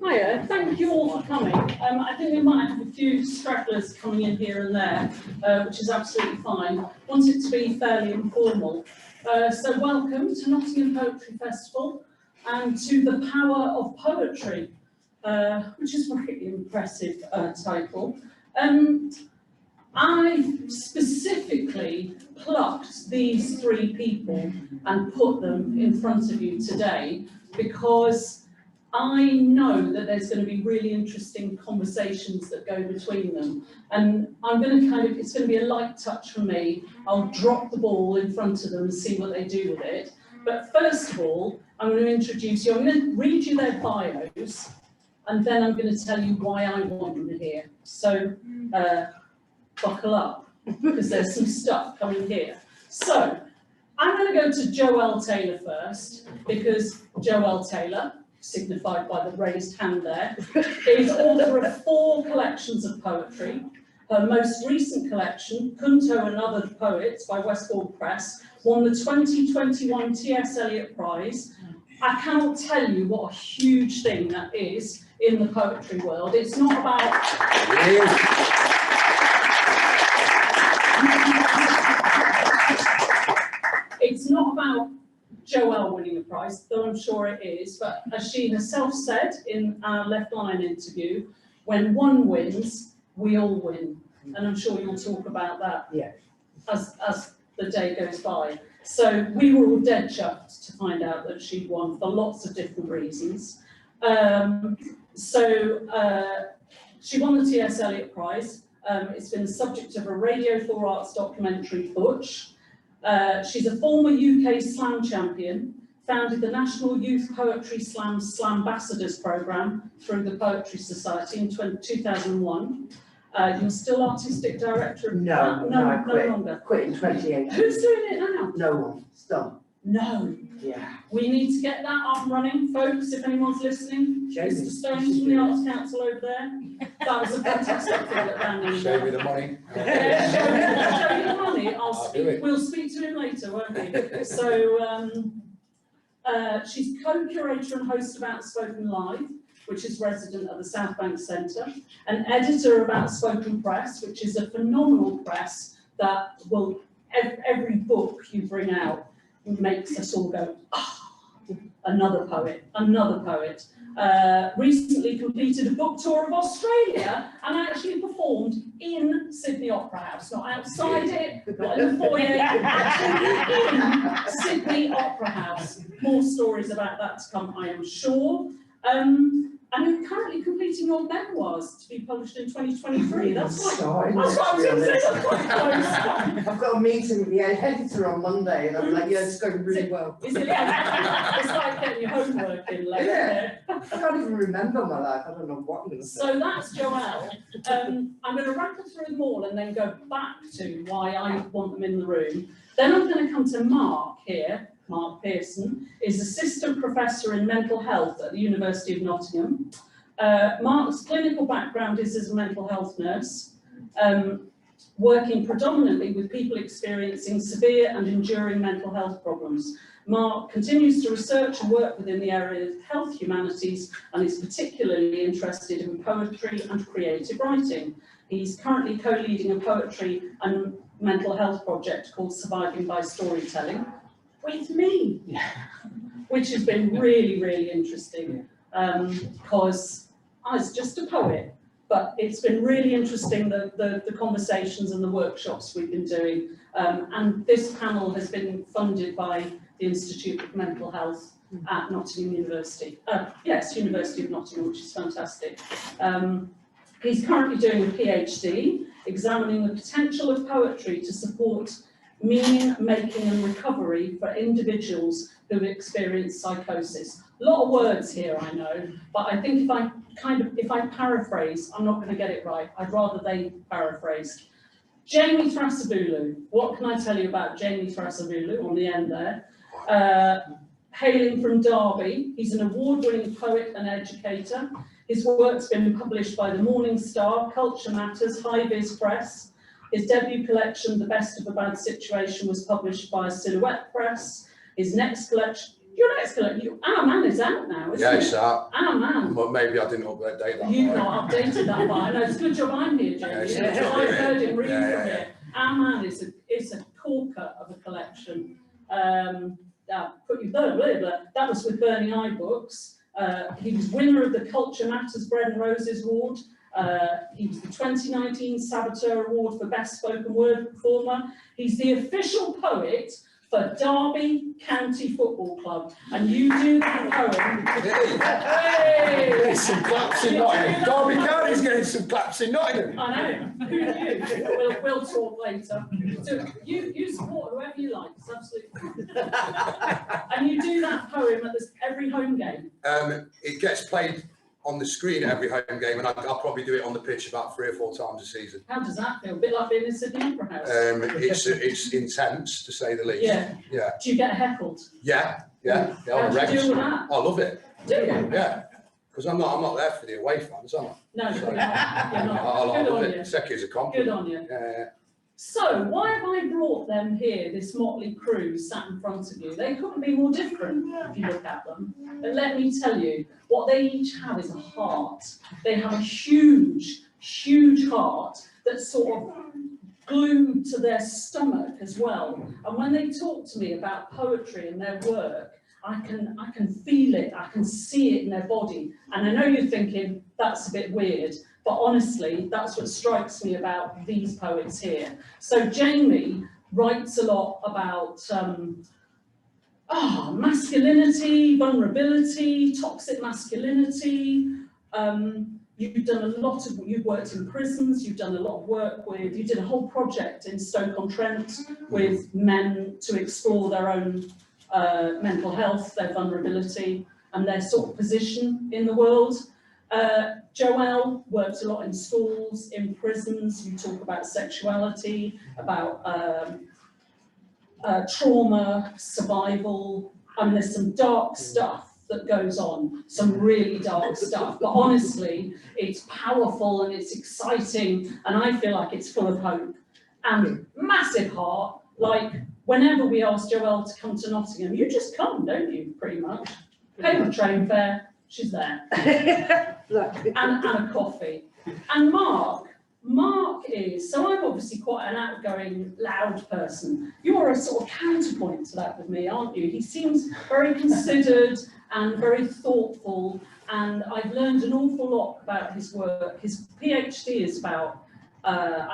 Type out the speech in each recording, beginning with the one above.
Hiya, thank you all for coming. I think we might have a few stragglers coming in here and there, which is absolutely fine. I want it to be fairly informal. So welcome to Nottingham Poetry Festival and to the Power of Poetry, which is a really impressive title. I specifically plucked these three people and put them in front of you today because I know that there's going to be really interesting conversations that go between them. And I'm going to it's going to be a light touch from me. I'll drop the ball in front of them and see what they do with it. But first of all, I'm going to introduce you. I'm going to read you their bios, and then I'm going to tell you why I want them here. So, buckle up, because there's some stuff coming here. So, I'm going to go to Joelle Taylor first, because Joelle Taylor, signified by the raised hand there, is author of 4 collections of poetry. Her most recent collection, Kunto and Other Poets by Westbourne Press, won the 2021 T.S. Eliot Prize. I cannot tell you what a huge thing that is in the poetry world. It's not about... It's not about Joelle winning a prize, though I'm sure it is, but as she herself said in our Left Line interview, when one wins, we all win. And I'm sure you'll talk about that as the day goes by. So we were all dead chuffed to find out that she'd won for lots of different reasons. She won the T.S. Eliot Prize. It's been the subject of a Radio 4 Arts documentary, Butch. She's a former UK slam champion, founded the National Youth Poetry Slam Slambassadors programme through the Poetry Society in 2001. You're still artistic director of No, I quit. No longer. Quit in 2018. Who's doing it now? No one. Stop. No. Yeah. We need to get that up and running, folks, if anyone's listening. Mr. Stones from the Arts Council over there. That was a fantastic thing that ran in. Show me the money. Show you the money. Do it. We'll speak to him later, won't we? So she's co-curator and host of Outspoken Live, which is resident at the South Bank Centre, an editor of Outspoken Press, which is a phenomenal press that will, every book you bring out makes us all go, oh, another poet, another poet. Recently completed a book tour of Australia and actually performed in Sydney Opera House, not outside it, not in the foyer, actually in Sydney Opera House. More stories about that to come, I am sure. And you're currently completing your memoirs to be published in 2023. That's what I was going to say. That's quite close. I've got a meeting with the editor on Monday, and I'm like, yeah, it's going really well. Is it? It's like getting your homework in later. Yeah. I can't even remember my life. I don't know what I'm going to say. So that's Joelle. I'm going to rattle through them all and then go back to why I want them in the room. Then I'm going to come to Mark here. Mark Pearson is Assistant Professor in Mental Health at the University of Nottingham. Mark's clinical background is as a mental health nurse, working predominantly with people experiencing severe and enduring mental health problems. Mark continues to research and work within the area of health humanities and is particularly interested in poetry and creative writing. He's currently co-leading a poetry and mental health project called Surviving by Storytelling, with me, which has been really, really interesting because I was just a poet, but it's been really interesting the conversations and the workshops we've been doing. And this panel has been funded by the Institute of Mental Health at Nottingham University. University of Nottingham, which is fantastic. He's currently doing a PhD, examining the potential of poetry to support meaning making and recovery for individuals who've experienced psychosis. A lot of words here, I know, but I think if I paraphrase, I'm not going to get it right. I'd rather they paraphrase. Jamie Thrasivoulou. What can I tell you about Jamie Thrasivoulou on the end there? Hailing from Derby, he's an award-winning poet and educator. His work's been published by the Morning Star, Culture Matters, High Vis Press. His debut collection, The Best of a Bad Situation, was published by Silhouette Press. His next Your next collection, Our Man is out now, isn't Yeah, it? it's that. Our Man. But maybe I didn't update that. You've right? not updated that, but I know it's a good job I'm here, Jamie. Yeah, it's a Because good job, I've yeah. heard him read Yeah, from yeah, it. Our Man is a corker of a collection. That was with Burning Eye Books. He was winner of the Culture Matters Bread and Roses Award. He was the 2019 Saboteur Award for Best Spoken Word Performer. He's the official poet for Derby County Football Club, and you do that poem. Hey! There's some claps in Nottingham. Derby County's getting some claps in Nottingham. I know. Who knew? We'll talk later. So you support whoever you like. It's absolutely fine. And you do that poem at every home game. It gets played on the screen at every home game, and I'll probably do it on the pitch about 3 or 4 times a season. How does that feel? A bit like being in Sydney Opera House. It's intense, to say the least. Yeah. Yeah. Do you get heckled? Yeah. How do you deal with that? I love it. Do you? Yeah. Because I'm not there for the away fans, am I? No, you're not. You're I not. love Good on it. you. Seki's a Good compliment. on you. Yeah. So, why have I brought them here, this motley crew sat in front of you? They couldn't be more different if you look at them. But let me tell you, what they each have is a heart. They have a huge, huge heart that's sort of glued to their stomach as well. And when they talk to me about poetry and their work, I can feel it, I can see it in their body. And I know you're thinking, that's a bit weird. But honestly, that's what strikes me about these poets here. So Jamie writes a lot about masculinity, vulnerability, toxic masculinity. You've done a lot of, you've worked in prisons, you've done a lot of work with, you did a whole project in Stoke-on-Trent with men to explore their own mental health, their vulnerability, and their sort of position in the world. Joelle works a lot in schools, in prisons. You talk about sexuality, about trauma, survival, and there's some dark stuff that goes on, some really dark stuff. But honestly, it's powerful and it's exciting, and I feel like it's full of hope and massive heart. Like whenever we ask Joelle to come to Nottingham, you just come, don't you? Pretty much. Pay the train fare. She's there. and a coffee. And Mark is, so I'm obviously quite an outgoing, loud person. You're a sort of counterpoint to that with me, aren't you? He seems very considered and very thoughtful, and I've learned an awful lot about his work. His PhD is about,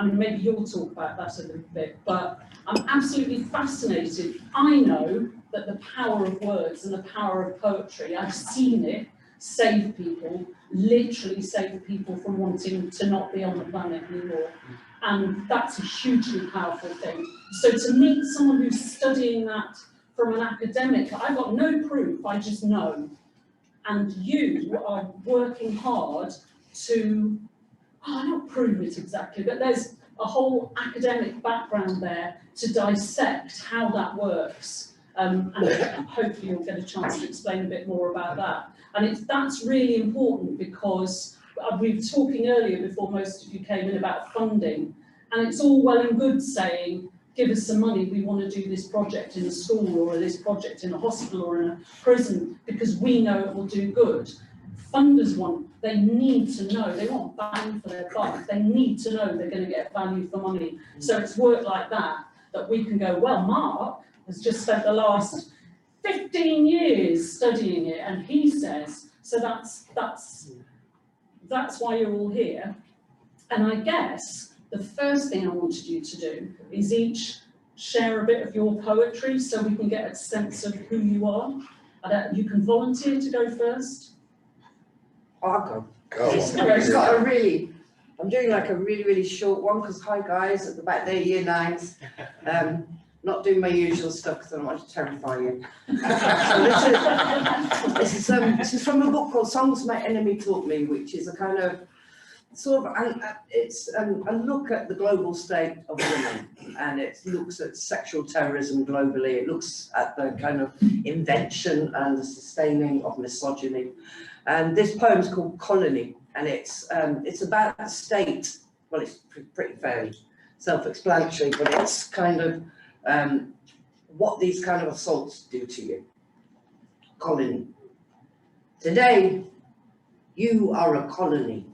maybe you'll talk about that a little bit, but I'm absolutely fascinated. I know that the power of words and the power of poetry, I've seen it save people, literally save people from wanting to not be on the planet anymore. And that's a hugely powerful thing. So to meet someone who's studying that from an academic, I've got no proof, I just know. And you are working hard to, not prove it exactly, but there's a whole academic background there to dissect how that works. And hopefully you'll get a chance to explain a bit more about that. And that's really important because we were talking earlier before most of you came in about funding, and it's all well and good saying, give us some money, we want to do this project in a school or this project in a hospital or in a prison because we know it will do good. Funders they need to know, they want bang for their buck, they need to know they're going to get value for money. So it's work like that we can go, well, Mark has just spent the last 15 years studying it, and he says, so that's why you're all here. And I guess the first thing I wanted you to do is each share a bit of your poetry so we can get a sense of who you are. You can volunteer to go first. I'll go. It's got I'm doing like a really, really short one because hi guys at the back there, year 9s. Not doing my usual stuff because I don't want to terrify you. This is from a book called Songs My Enemy Taught Me, which is a kind of it's a look at the global state of women, and it looks at sexual terrorism globally. It looks at the kind of invention and the sustaining of misogyny. And this poem is called Colony, and it's about the state. Well, it's pretty fairly self-explanatory, but it's kind of what these kind of assaults do to you. colony. Today, you are a colony.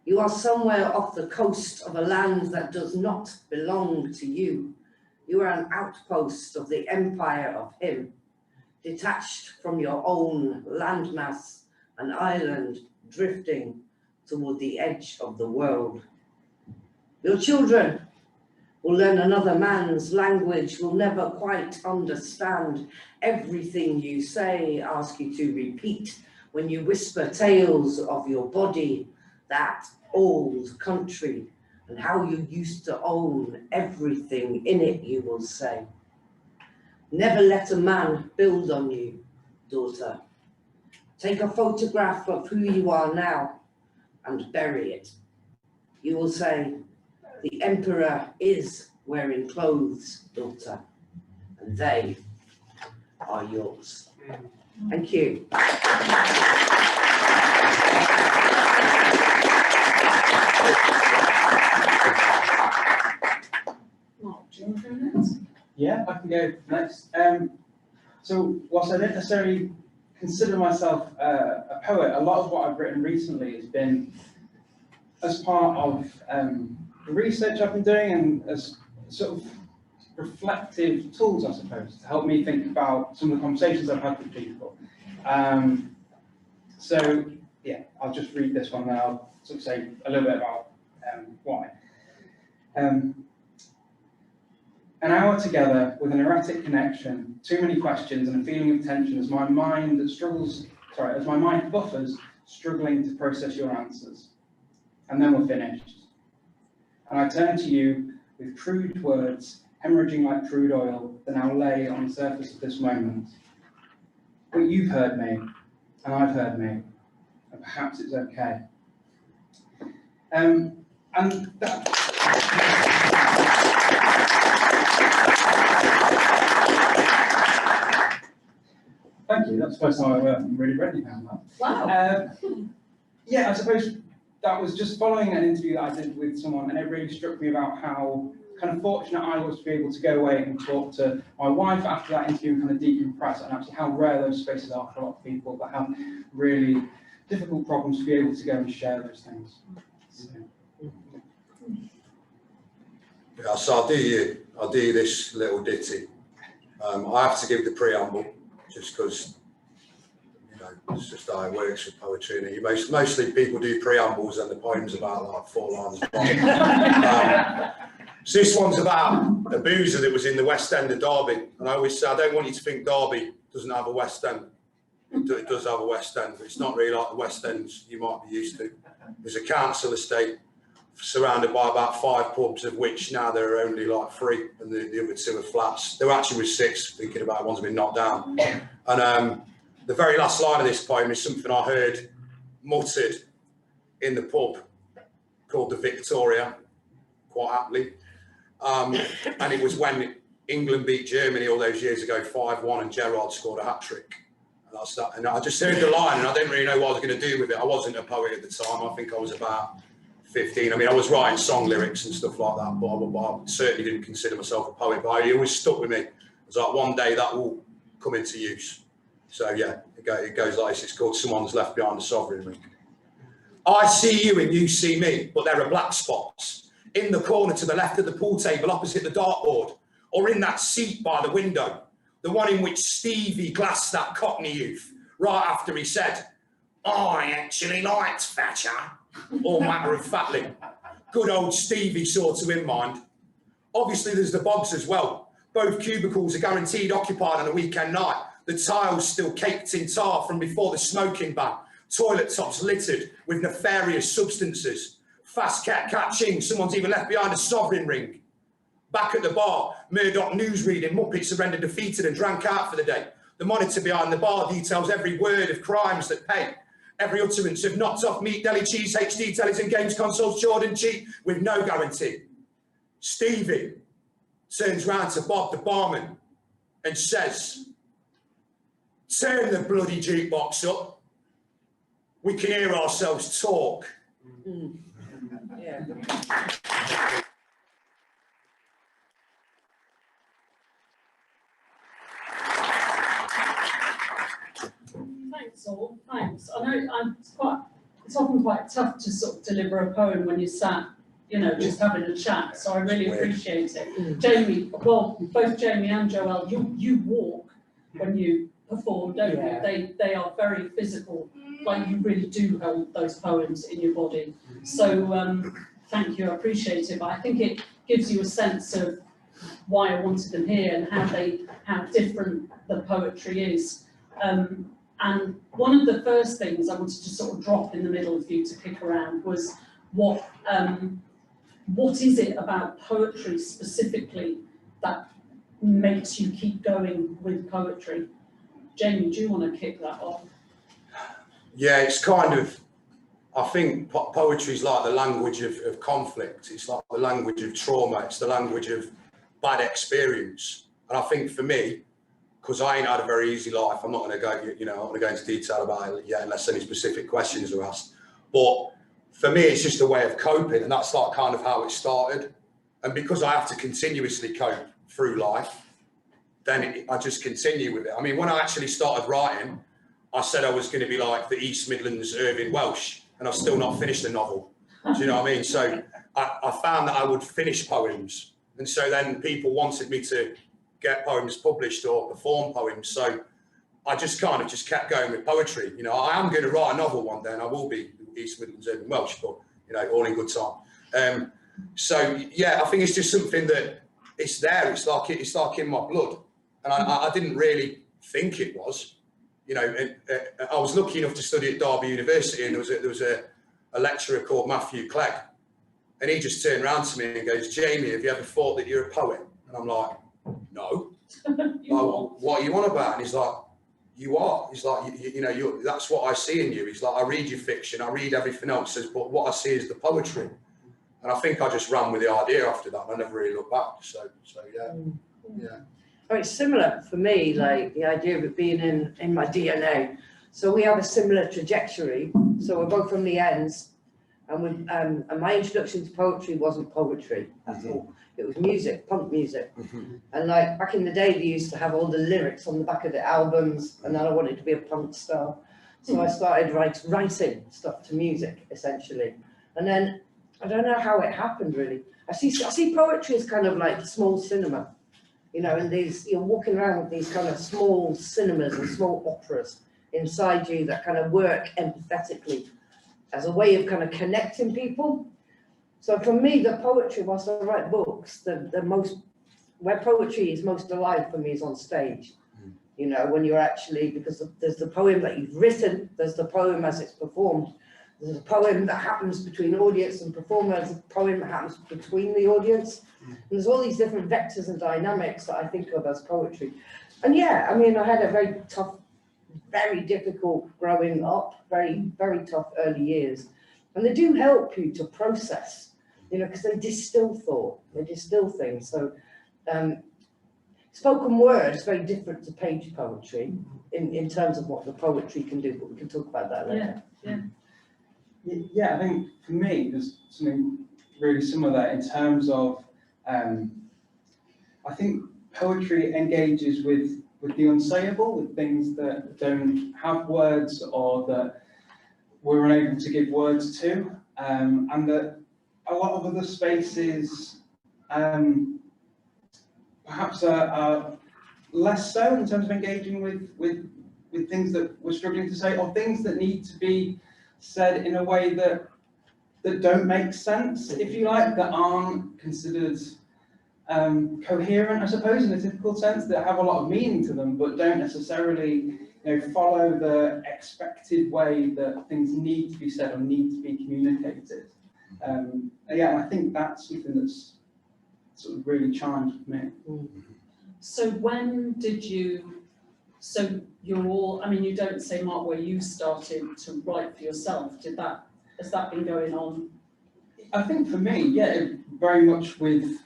You are somewhere off the coast of a land that does not belong to you. You are an outpost of the empire of him, detached from your own landmass, an island drifting toward the edge of the world. Your children will learn another man's language, will never quite understand everything you say, ask you to repeat when you whisper tales of your body, that old country, and how you used to own everything in it, you will say. Never let a man build on you, daughter. Take a photograph of who you are now and bury it. You will say, the emperor is wearing clothes, daughter, and they are yours. Thank you. Mark, do you want to go next? Yeah, I can go next. So whilst I don't necessarily consider myself a poet, a lot of what I've written recently has been as part of the research I've been doing and as sort of reflective tools, I suppose, to help me think about some of the conversations I've had with people. So yeah, I'll just read this one and I'll sort of say a little bit about why. An hour together with an erratic connection, too many questions and a feeling of tension as my mind buffers, struggling to process your answers. And then we're finished. And I turn to you with crude words, hemorrhaging like crude oil, that now lay on the surface of this moment. But you've heard me, and I've heard me, and perhaps it's okay. And that... Thank you, that's the first time I've really read anything like that. Wow. Yeah, I suppose that was just following an interview that I did with someone, and it really struck me about how kind of fortunate I was to be able to go away and talk to my wife after that interview, and kind of deep impressed, and actually how rare those spaces are for a lot of people that have really difficult problems to be able to go and share those things. So. Yeah, so I'll do this little ditty. I have to give the preamble, just because, you know, it's just how it works with poetry. And mostly people do preambles and the poem's about like 4 lines long. So this one's about a boozer that was in the West End of Derby. And I always say, I don't want you to think Derby doesn't have a West End. It does have a West End, but it's not really like the West Ends you might be used to. There's a council estate surrounded by about 5 pubs, of which now there are only like 3, and the other 2 are flats. There actually was 6, thinking about one's been knocked down. And the very last line of this poem is something I heard muttered in the pub called the Victoria, quite aptly. And it was when England beat Germany all those years ago, 5-1, and Gerrard scored a hat-trick. And I just heard the line, and I didn't really know what I was going to do with it. I wasn't a poet at the time. I think I was about 15. I mean, I was writing song lyrics and stuff like that, but I certainly didn't consider myself a poet. But it always stuck with me. It was like, one day that will come into use. So yeah, it goes like this. It's called Someone's Left Behind a Sovereign Ring. I see you and you see me, but there are black spots in the corner to the left of the pool table opposite the dartboard, or in that seat by the window, the one in which Stevie glassed that Cockney youth right after he said, I actually liked Thatcher, all matter-of-factly. Good old Stevie saw to him mind. Obviously there's the Bobs as well. Both cubicles are guaranteed occupied on a weekend night. The tiles still caked in tar from before the smoking ban. Toilet tops littered with nefarious substances. Fast cat catching, someone's even left behind a sovereign ring. Back at the bar, Murdoch news reading, Muppets surrendered defeated and drank out for the day. The monitor behind the bar details every word of crimes that pay. Every utterance of knocked off meat, deli cheese, HD tellies and games consoles, Jordan cheat with no guarantee. Stevie turns round to Bob the barman and says, turn the bloody jukebox up. We can hear ourselves talk. Yeah. Thanks all, thanks. I know it's often quite tough to sort of deliver a poem when you're sat, you know, just having a chat, so I really appreciate it. Jamie, well, both Jamie and Joelle, you walk when you perform, don't you? They are very physical, like you really do hold those poems in your body. So thank you, I appreciate it, but I think it gives you a sense of why I wanted them here and how different the poetry is. And one of the first things I wanted to sort of drop in the middle for you to kick around was what is it about poetry specifically that makes you keep going with poetry? Jamie, do you want to kick that off? Yeah, it's kind of, I think poetry is like the language of conflict. It's like the language of trauma. It's the language of bad experience. And I think for me, because I ain't had a very easy life, I'm not going to go, I'm not going to go into detail about it yet unless any specific questions are asked. But for me, it's just a way of coping, and that's like kind of how it started. And because I have to continuously cope through life, then I just continue with it. I mean, when I actually started writing, I said I was going to be like the East Midlands Irving Welsh, and I've still not finished a novel. Do you know what I mean? So I found that I would finish poems. And so then people wanted me to get poems published or perform poems. So I just kind of just kept going with poetry. You know, I am going to write a novel one day, and I will be East Midlands Irving Welsh, but, you know, all in good time. So, yeah, I think it's just something that it's there. It's like in my blood. And I didn't really think it was. You know, I was lucky enough to study at Derby University, and there was a lecturer called Matthew Clegg, and he just turned around to me and goes, "Jamie, have you ever thought that you're a poet?" And I'm like, "No." What are you on about? And he's like, "You are." He's like, you know, that's what I see in you. He's like, "I read your fiction, I read everything else, but what I see is the poetry." And I think I just ran with the idea after that, and I never really looked back. So yeah, yeah. Oh, it's similar for me, like the idea of it being in my DNA. So we have a similar trajectory. So we're both from the ends, and my introduction to poetry wasn't poetry at all. It was music, punk music. And like back in the day, they used to have all the lyrics on the back of the albums, and then I wanted to be a punk star. So I started writing stuff to music, essentially. And then I don't know how it happened, really. I see poetry as kind of like small cinema. You know, and you're walking around with these kind of small cinemas and small operas inside you that kind of work empathetically as a way of kind of connecting people. So for me, the poetry, whilst I write books, where poetry is most alive for me is on stage. You know, when you're actually, because there's the poem that you've written, there's the poem as it's performed, there's a poem that happens between audience and performer, there's a poem that happens between the audience. And there's all these different vectors and dynamics that I think of as poetry. And yeah, I mean, I had a very tough, very difficult growing up, very, very tough early years. And they do help you to process, you know, because they distill thought, they distill things. So spoken word is very different to page poetry in terms of what the poetry can do, but we can talk about that later. Yeah, I think for me, there's something really similar there in terms of, I think poetry engages with the unsayable, with things that don't have words or that we're unable to give words to, and that a lot of other spaces perhaps are less so in terms of engaging with things that we're struggling to say, or things that need to be said in a way that don't make sense, if you like, that aren't considered coherent, I suppose, in a typical sense, that have a lot of meaning to them, but don't necessarily, follow the expected way that things need to be said or need to be communicated. Yeah, I think that's something that's sort of really challenged me. So when did you, so you're all, I mean, you don't say, Mark, where you started to write for yourself. Has that been going on? I think for me, yeah, very much with,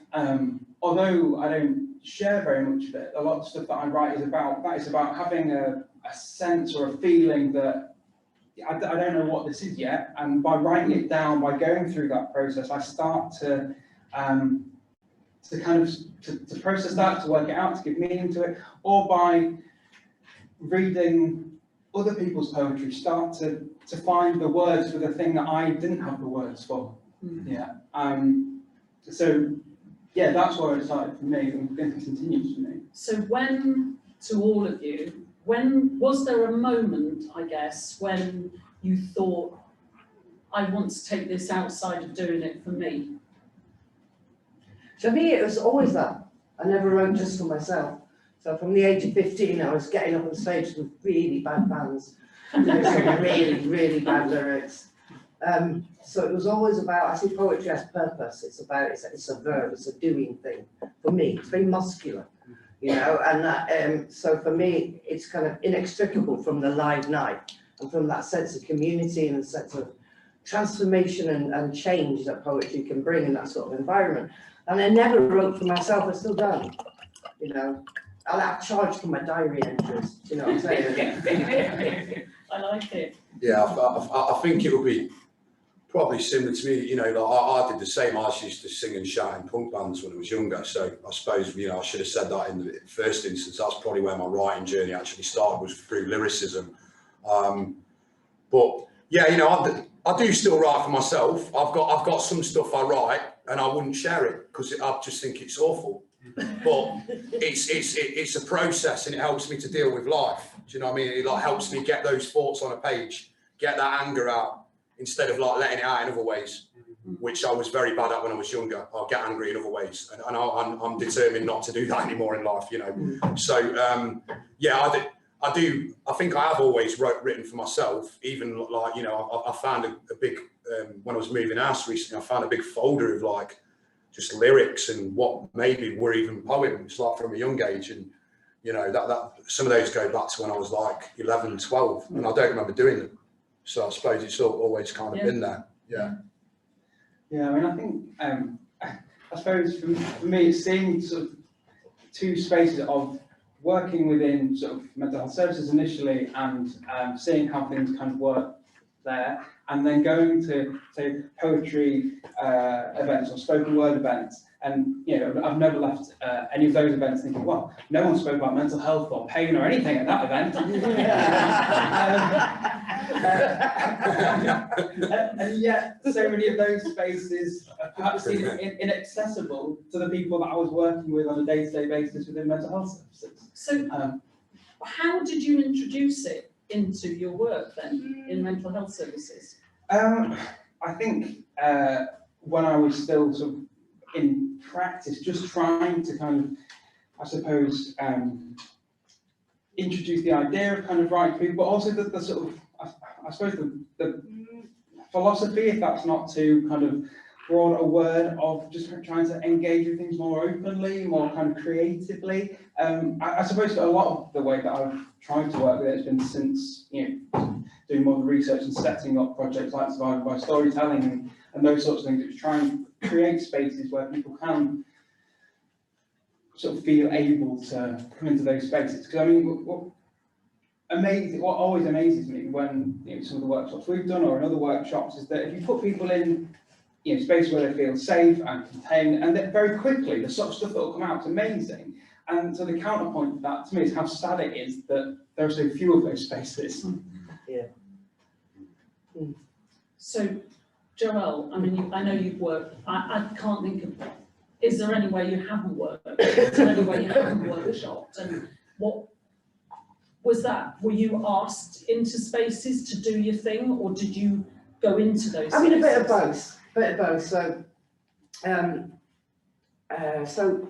although I don't share very much of it, a lot of stuff that I write is about having a sense or a feeling that I don't know what this is yet, and by writing it down, by going through that process, I start to kind of to process that, to work it out, to give meaning to it, or by reading other people's poetry start to find the words for the thing that I didn't have the words for. Yeah. So yeah, that's where it started for me and continues for me. So when, to all of you, when was there a moment, I guess, when you thought, I want to take this outside of doing it for me? For me, it was always that. I never wrote just for myself. So from the age of 15, I was getting up on stage with really bad bands, some really, really bad lyrics. So it was always about, I see poetry as purpose. It's about, it's a verb, it's a doing thing. For me, it's very muscular, you know, and that, so for me, it's kind of inextricable from the live night and from that sense of community and a sense of transformation and change that poetry can bring in that sort of environment. And I never wrote for myself, I still don't, you know. I've charged for my diary entries, you know what I'm saying? I like it. Yeah, I think it would be probably similar to me, you know, like I did the same. I used to sing and shout in punk bands when I was younger, so I suppose, you know, I should have said that in the first instance. That's probably where my writing journey actually started, was through lyricism. But yeah, you know, I do still write for myself. I've got some stuff I write and I wouldn't share it because I just think it's awful. But it's a process and it helps me to deal with life. Do you know what I mean? It like helps me get those thoughts on a page, get that anger out instead of like letting it out in other ways, which I was very bad at when I was younger. I'll get angry in other ways, and I'm determined not to do that anymore in life. You know, so yeah, I do. I think I have always written for myself. Even like, you know, I found a big when I was moving house recently, I found a big folder of like just lyrics and what maybe were even poems, like from a young age. And, you know, that some of those go back to when I was like 11, 12, and I don't remember doing them. So I suppose it's always kind of been there. Yeah. Yeah, I mean, I think, I suppose for me, it's seeing sort of two spaces of working within sort of mental health services initially and seeing how things kind of work there, and then going to, say, poetry events or spoken word events. And, you know, I've never left any of those events thinking, well, no one spoke about mental health or pain or anything at that event. And yet, so many of those spaces are perhaps inaccessible to the people that I was working with on a day-to-day basis within mental health services. So how did you introduce it into your work then in mental health services? I think when I was still sort of in practice, just trying to kind of, I suppose, introduce the idea of kind of writing for people, but also the sort of, I suppose, the philosophy, if that's not too kind of broad a word, of just trying to engage with things more openly, more kind of creatively. I suppose a lot of the way that I've tried to work with it has been since, you know, doing more of the research and setting up projects like Surviving by Storytelling and those sorts of things, which try and create spaces where people can sort of feel able to come into those spaces. Because I mean, what always amazes me when, you know, some of the workshops we've done or in other workshops is that if you put people in, you know, space where they feel safe and contained, and that very quickly the sort of stuff that will come out is amazing. And so the counterpoint to that to me is how sad it is that there are so few of those spaces. Yeah. So, Joelle, I mean, I know you've worked, I can't think of, is there any way you haven't worked? Is there any way you haven't workshopped? And what was that? Were you asked into spaces to do your thing, or did you go into those spaces? I mean, a bit of both. So,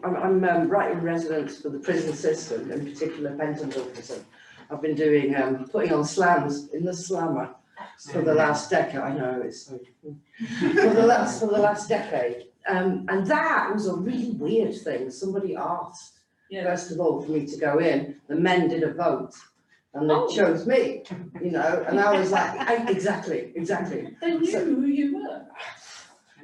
I'm writing residence for the prison system, in particular Pentonville prison. I've been doing putting on slams in the slammer for the last decade. I know it's so for the last decade, and that was a really weird thing. Somebody asked first of all for me to go in. The men did a vote, and they chose me. You know, and I was like, exactly. They knew who you were.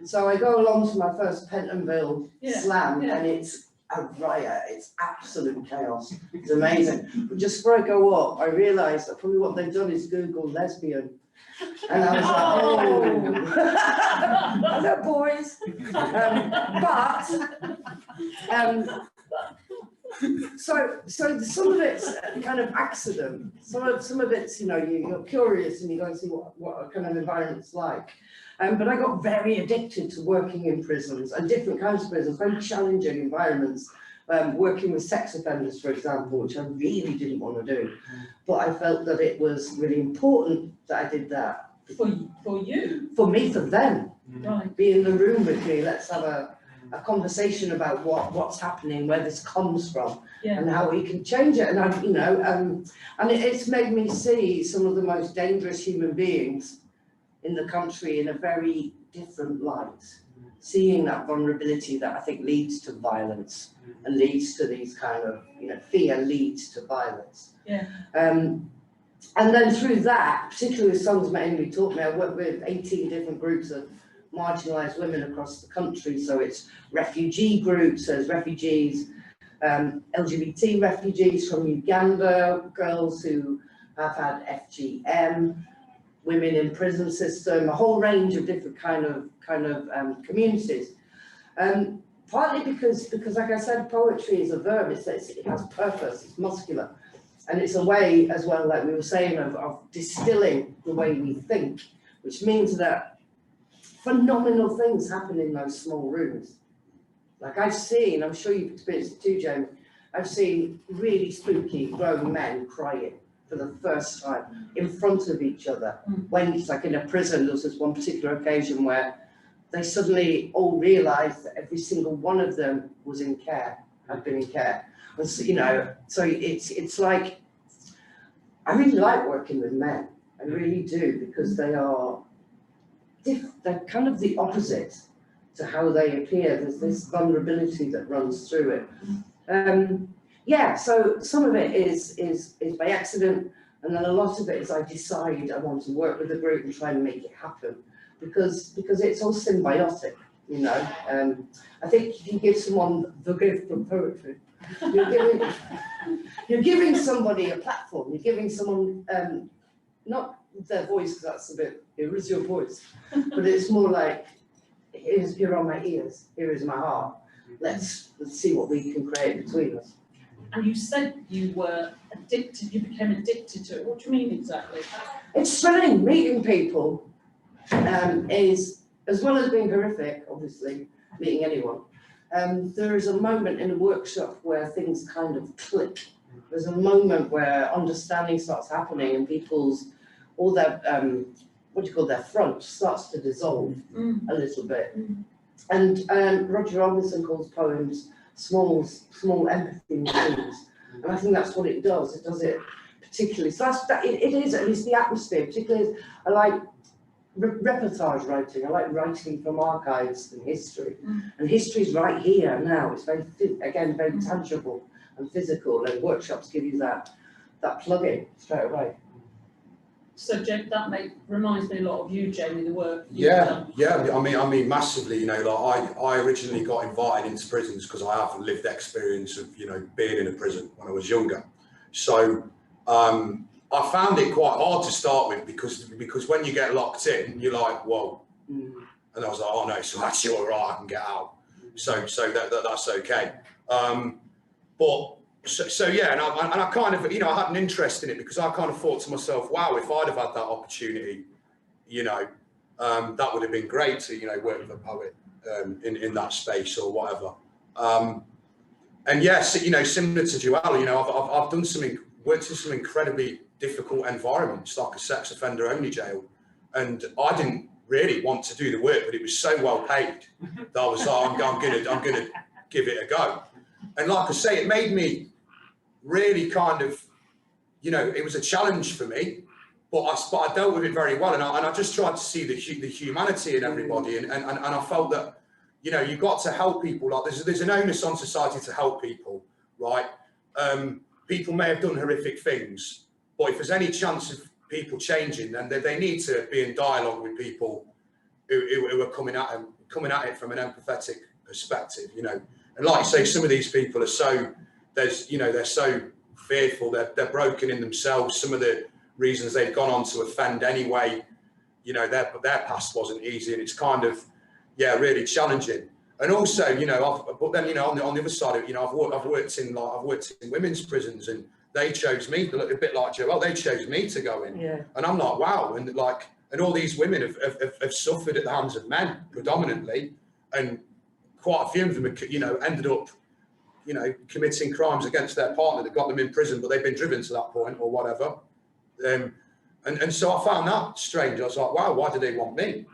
So I go along to my first Pentonville slam, and it's a riot. It's absolute chaos. It's amazing. But just before I go up, I realised that probably what they've done is Google lesbian. And I was like, oh, hello So some of it's kind of accident. Some of it's, you know, you're curious and you go and see what a kind of environment's like. But I got very addicted to working in prisons and different kinds of prisons, very challenging environments. Working with sex offenders, for example, which I really didn't want to do. But I felt that it was really important that I did that. For you? For me, for them. Right. Be in the room with me, let's have a conversation about what's happening, where this comes from, Yeah. and how we can change it. And I, you know, and it's made me see some of the most dangerous human beings in the country in a very different light. Seeing that vulnerability that I think leads to violence and leads to these kind of, you know, fear leads to violence. Yeah. And then through that, particularly with Sons Mainly Taught Me, I worked with 18 different groups of marginalised women across the country. So it's refugee groups, there's refugees, LGBT refugees from Uganda, girls who have had FGM, women in prison system, a whole range of different kind of communities. Partly because like I said, poetry is a verb, it has purpose, it's muscular. And it's a way as well, like we were saying, of distilling the way we think, which means that phenomenal things happen in those small rooms. Like I've seen, I'm sure you've experienced it too, Jamie, I've seen really spooky grown men crying for the first time in front of each other. When it's like in a prison, there was this one particular occasion where they suddenly all realised that every single one of them was in care, had been in care. And so, you know, so it's like, I really like working with men, I really do, because they're kind of the opposite to how they appear. There's this vulnerability that runs through it. Yeah, so some of it is by accident, and then a lot of it is I decide I want to work with a group and try and make it happen, because it's all symbiotic, you know. I think if you give someone the gift of poetry, you're giving somebody a platform, you're giving someone, not their voice, because that's a bit, here is your voice, but it's more like, here are my ears, here is my heart, let's see what we can create between us. And you said you were addicted, you became addicted to it. What do you mean exactly? It's stunning. Meeting people is, as well as being horrific, obviously, meeting anyone, there is a moment in a workshop where things kind of click. There's a moment where understanding starts happening and people's, all their, their front starts to dissolve a little bit. And Roger Robinson calls poems small empathy machines. And I think that's what it does. It does it particularly. So it is, at least the atmosphere, particularly, I like reportage writing. I like writing from archives and history. And history's right here now. It's very, again, very tangible and physical, and workshops give you that plug-in straight away. So that reminds me a lot of you, Jamie, the work you've done. Yeah. I mean, massively. You know, like I originally got invited into prisons because I have lived experience of, you know, being in a prison when I was younger. So I found it quite hard to start with because when you get locked in, you're like, whoa. And I was like, oh no, so actually all right, I can get out. So that's okay. So yeah, and I kind of, you know, I had an interest in it because I kind of thought to myself, wow, if I'd have had that opportunity, you know, that would have been great to, you know, work with a poet in that space or whatever. And yes, you know, similar to Joelle, you know, I've worked in some incredibly difficult environments, like a sex offender only jail, and I didn't really want to do the work, but it was so well paid that I was like, I'm gonna give it a go. And like I say, it made me really kind of, you know, it was a challenge for me, but I dealt with it very well, and I just tried to see the humanity in everybody, and I felt that, you know, you've got to help people. Like there's an onus on society to help people, right? People may have done horrific things, but if there's any chance of people changing, then they need to be in dialogue with people who are coming at it from an empathetic perspective, you know. And like you say, some of these people are so, they're so fearful, they're broken in themselves. Some of the reasons they've gone on to offend anyway, you know, their past wasn't easy, and it's kind of, yeah, really challenging. And also, you know, but then, you know, on the other side of it, you know, I've worked in women's prisons, and they chose me, a bit like Joelle, they chose me to go in. Yeah. And I'm like, wow. And like, and all these women have suffered at the hands of men predominantly. And quite a few of them, you know, ended up, you know, committing crimes against their partner that got them in prison, but they've been driven to that point or whatever. And so I found that strange. I was like, wow, why do they want me?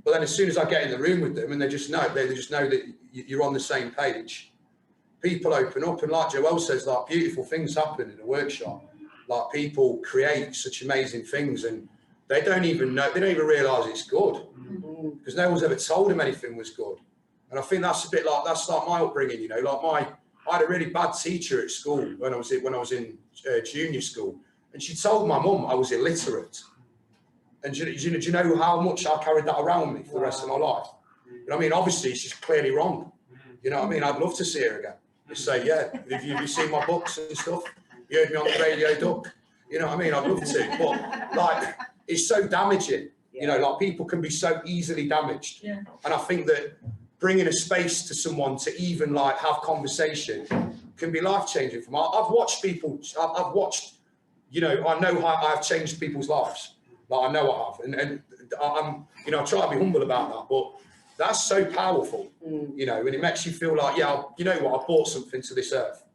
But then as soon as I get in the room with them and they just know that you're on the same page, people open up. And like Joelle says, like beautiful things happen in a workshop. Like people create such amazing things, and they don't even realise it's good, because no one's ever told them anything was good. And I think that's like my upbringing, you know, like I had a really bad teacher at school when I was in junior school, and she told my mum I was illiterate. And do you know how much I carried that around me for the rest of my life? You know what I mean? Obviously, she's clearly wrong. You know what I mean? I'd love to see her again. Just say, yeah, have you seen my books and stuff? You heard me on the radio, Duck? You know what I mean? I'd love to. But, like, it's so damaging. You know, like, people can be so easily damaged. Yeah. And I think that bringing a space to someone to even, like, have conversation can be life-changing for me. I've watched people, I've watched, you know, I know how I've changed people's lives. Like, I know I have, and I'm, you know, I try to be humble about that, but that's so powerful, you know, and it makes you feel like, yeah, you know what, I brought something to this earth.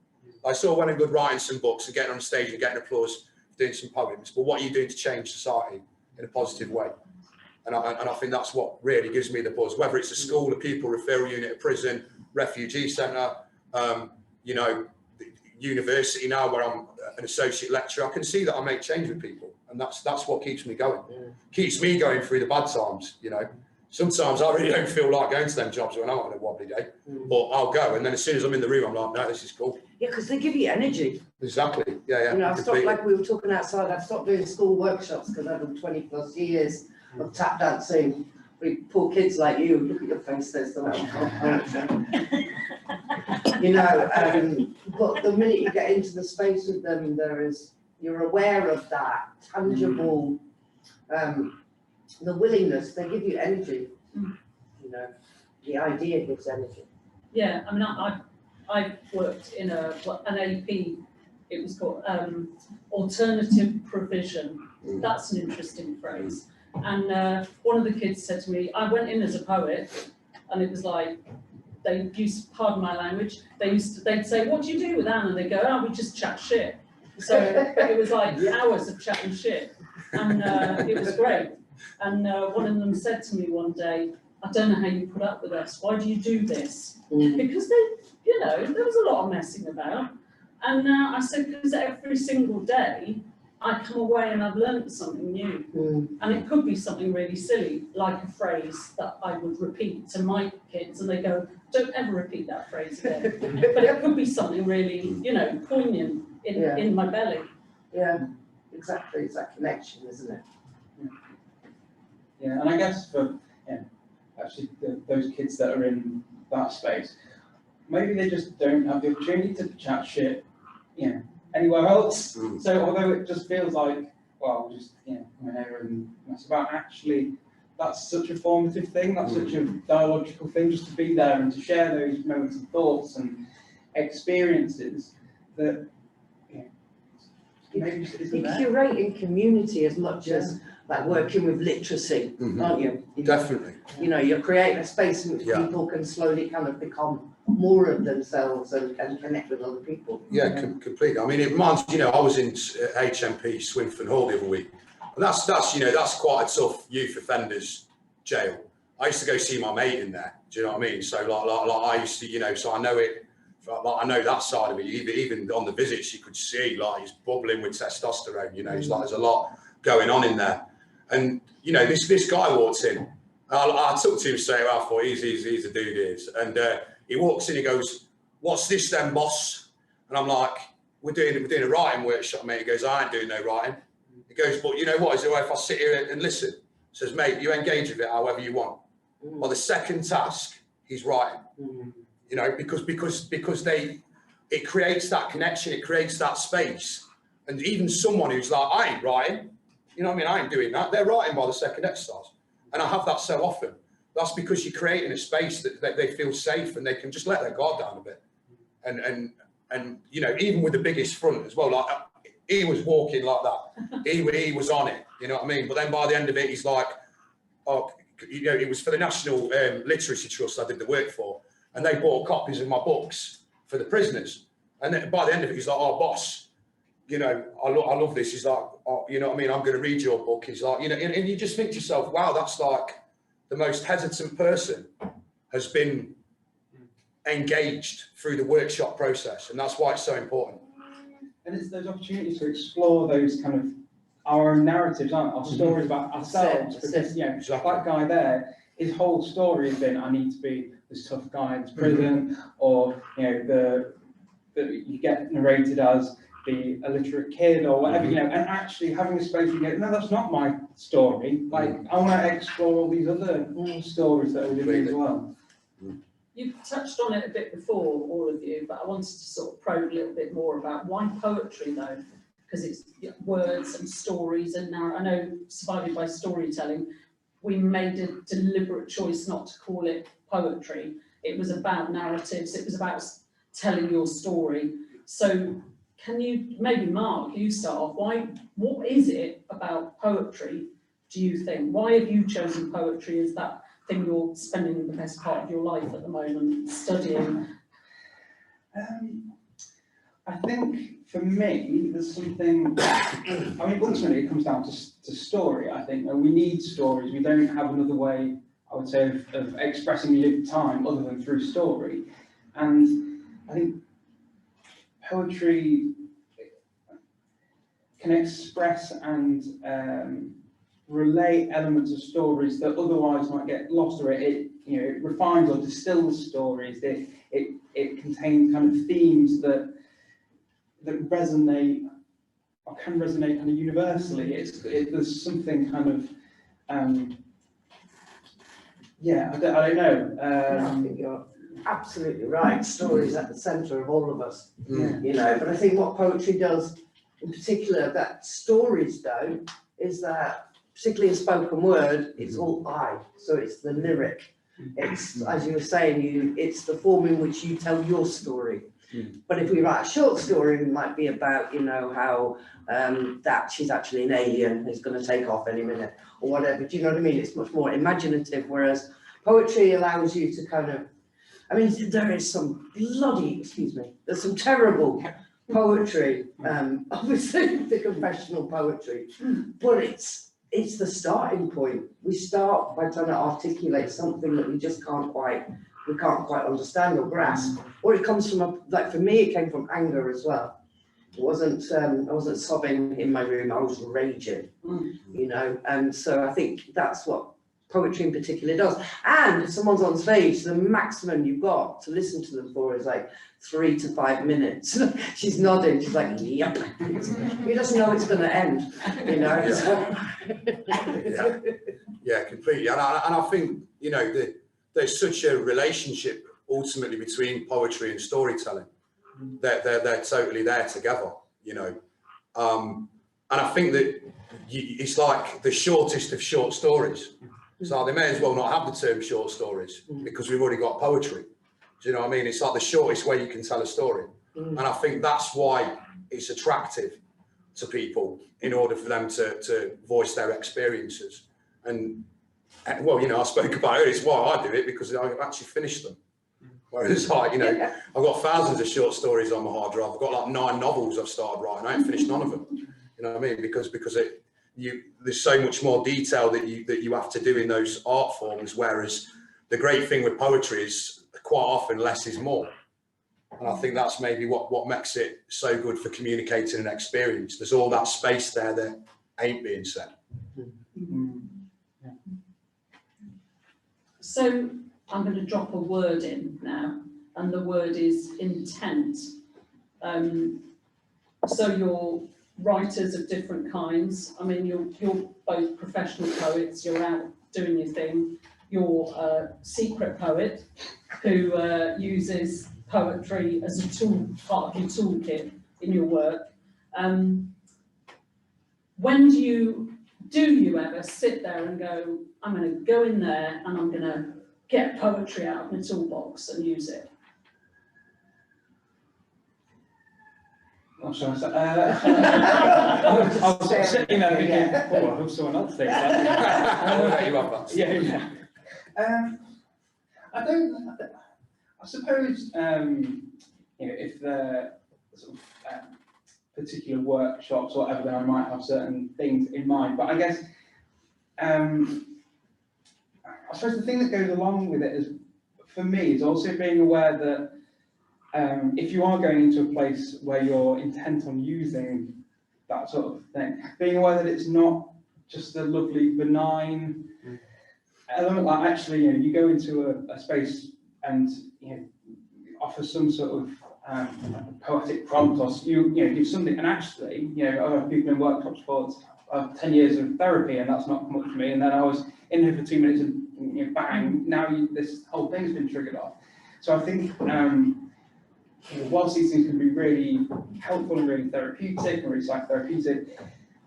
I saw well and good writing some books and getting on stage and getting applause for doing some poems, but what are you doing to change society in a positive way? And I think that's what really gives me the buzz, whether it's a school, a pupil referral unit, a prison, refugee centre, you know, university now where I'm an associate lecturer. I can see that I make change with people, and that's what keeps me going. Keeps me going through the bad times, you know. Sometimes I really don't feel like going to them jobs when I'm on a wobbly day, but I'll go, and then as soon as I'm in the room, I'm like, no, this is cool. Yeah, because they give you energy. Exactly. Yeah. You know, I've stopped, like we were talking outside, I've stopped doing school workshops because I've done 20 plus years of tap dancing with poor kids like you. Look at your face, there's the you know, but the minute you get into the space with them, you're aware of that tangible, the willingness, they give you energy, you know, the idea gives energy. Yeah, I mean, I worked in an AP, it was called alternative provision. That's an interesting phrase. And one of the kids said to me, I went in as a poet, and it was like, they used, pardon my language, they'd say, what do you do with Anne? And they go, oh, we just chat shit. So but it was like hours of chatting shit, and it was great. And one of them said to me one day, I don't know how you put up with us. Why do you do this? Because they, you know, there was a lot of messing about. And I said, because every single day I come away and I've learned something new. And it could be something really silly, like a phrase that I would repeat to my kids, and they go, don't ever repeat that phrase again. But it could be something really, you know, poignant in my belly. Yeah, exactly. It's that connection, isn't it? Yeah, and I guess for actually those kids that are in that space, maybe they just don't have the opportunity to chat shit, you know, anywhere else. So although it just feels like, well, just come over and mess about, actually that's such a formative thing, that's such a dialogical thing, just to be there and to share those moments and thoughts and experiences that maybe just isn't there. You're curating community as much as like working with literacy, aren't you? Definitely. You know, you're creating a space in which people can slowly kind of become more of themselves and connect with other people. Yeah, completely. I mean, it reminds, you know, I was in HMP Swinford Hall the other week, and that's you know, that's quite a tough youth offenders jail. I used to go see my mate in there. Do you know what I mean? So like I used to, you know, so I know it. Like, I know that side of it. Even on the visits, you could see like he's bubbling with testosterone. You know, it's like there's a lot going on in there. And you know, this guy walks in. I took to him straight away. I thought he's a dude, is. And he walks in. He goes, "What's this then, boss?" And I'm like, "We're doing a writing workshop, mate." He goes, "I ain't doing no writing." He goes, "But you know what? Is it if I sit here and listen?" He says, "Mate, you engage with it however you want." Well, the second task, he's writing. You know, because it creates that connection. It creates that space. And even someone who's like, I ain't writing. You know what I mean? I ain't doing that. They're writing by the second exercise. And I have that so often. that's because you're creating a space that they feel safe and they can just let their guard down a bit. And you know, even with the biggest front as well, like he was walking like that. He was on it, you know what I mean? But then by the end of it, he's like, oh, you know, it was for the National Literacy Trust I did the work for, and they bought copies of my books for the prisoners. And then by the end of it, he's like, oh, boss, you know, I love this. He's like, oh, you know what I mean? I'm going to read your book. He's like, you know, and you just think to yourself, wow, that's like the most hesitant person has been engaged through the workshop process. And that's why it's so important. And it's those opportunities to explore those kind of our own narratives, aren't our stories about ourselves. Because, you know, Exactly. that guy there, his whole story has been, I need to be this tough guy in this prison, or, you know, the you get narrated as the illiterate kid or whatever, you know, and actually having a space where you go, no, that's not my story. Like, I want to explore all these other stories that are within me as well. You've touched on it a bit before, all of you, but I wanted to sort of probe a little bit more about why poetry, though, because it's words and stories, and now I know Surviving by Storytelling, we made a deliberate choice not to call it poetry. It was about narratives, it was about telling your story. So can you, maybe Mark, you start off, what is it about poetry, do you think? Why have you chosen poetry as that thing you're spending the best part of your life at the moment studying? I think for me, there's something, I mean, ultimately it comes down to story, I think. We need stories. We don't have another way, I would say, of expressing lived time other than through story. And I think poetry can express and relay elements of stories that otherwise might get lost, or it you know, it refines or distills stories. It contains kind of themes that resonate or can resonate kind of universally. There's something kind of yeah, I don't know. I think you're absolutely right. Stories at the centre of all of us, Yeah. you know. But I think what poetry does, in particular, that stories do, is that, particularly in spoken word, it's all I. So it's the lyric. It's, as you were saying, it's the form in which you tell your story. But if we write a short story, it might be about, you know, how that she's actually an alien who's going to take off any minute or whatever. Do you know what I mean? It's much more imaginative, whereas poetry allows you to kind of, I mean, there is some there's some terrible poetry, obviously the confessional poetry, but it's the starting point. We start by trying to articulate something that we just can't quite understand or grasp, or it comes from like for me, it came from anger as well. It wasn't, I wasn't sobbing in my room, I was raging, you know, and so I think that's what poetry in particular does. And if someone's on stage, the maximum you've got to listen to them for is like 3 to 5 minutes. She's nodding, she's like, yep. He doesn't know it's going to end, you know. Yeah, completely. And I think, you know, there's such a relationship ultimately between poetry and storytelling. They're totally there together, you know. And I think that it's like the shortest of short stories. So they may as well not have the term short stories because we've already got poetry. Do you know what I mean? It's like the shortest way you can tell a story. And I think that's why it's attractive to people, in order for them to voice their experiences. And well, you know, I spoke about it, it's why I do it, because I've actually finished them. Whereas, like, you know, I've got thousands of short stories on my hard drive. I've got like 9 novels I've started writing. I ain't finished none of them. You know what I mean? Because there's so much more detail that you have to do in those art forms. Whereas the great thing with poetry is quite often less is more. And I think that's maybe what makes it so good for communicating an experience. There's all that space there that ain't being said. So I'm going to drop a word in now, and the word is intent. So you're writers of different kinds. I mean, you're both professional poets, you're out doing your thing. You're a secret poet who uses poetry as a tool, part of your toolkit in your work. When do you do you ever sit there and go, I'm going to go in there and I'm going to get poetry out of my toolbox and use it? I'm sorry, I was sitting there thinking, Yeah. oh, I hope someone else thinks that. I'll let you have that. Yeah. I suppose, if the sort of particular workshops or whatever, then I might have certain things in mind. But I guess, I suppose the thing that goes along with it is, for me, is also being aware that if you are going into a place where you're intent on using that sort of thing, being aware that it's not just a lovely, benign element, like actually, you go into a space and, offer some sort of poetic prompt, or you give something, and actually, I've been in workshops for 10 years of therapy, and that's not come up for me, and then I was in here for 2 minutes and bang, now this whole thing's been triggered off. So I think, whilst these things can be really helpful and really therapeutic and really psychotherapeutic,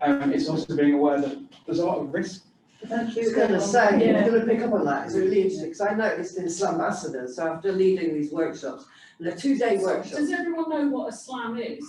it's also being aware that there's a lot of risk. I was going to say, I'm going to pick up on that. It's really interesting because I noticed in Slam Ambassadors, so after leading these workshops, and they're 2-day workshops. Does everyone know what a slam is?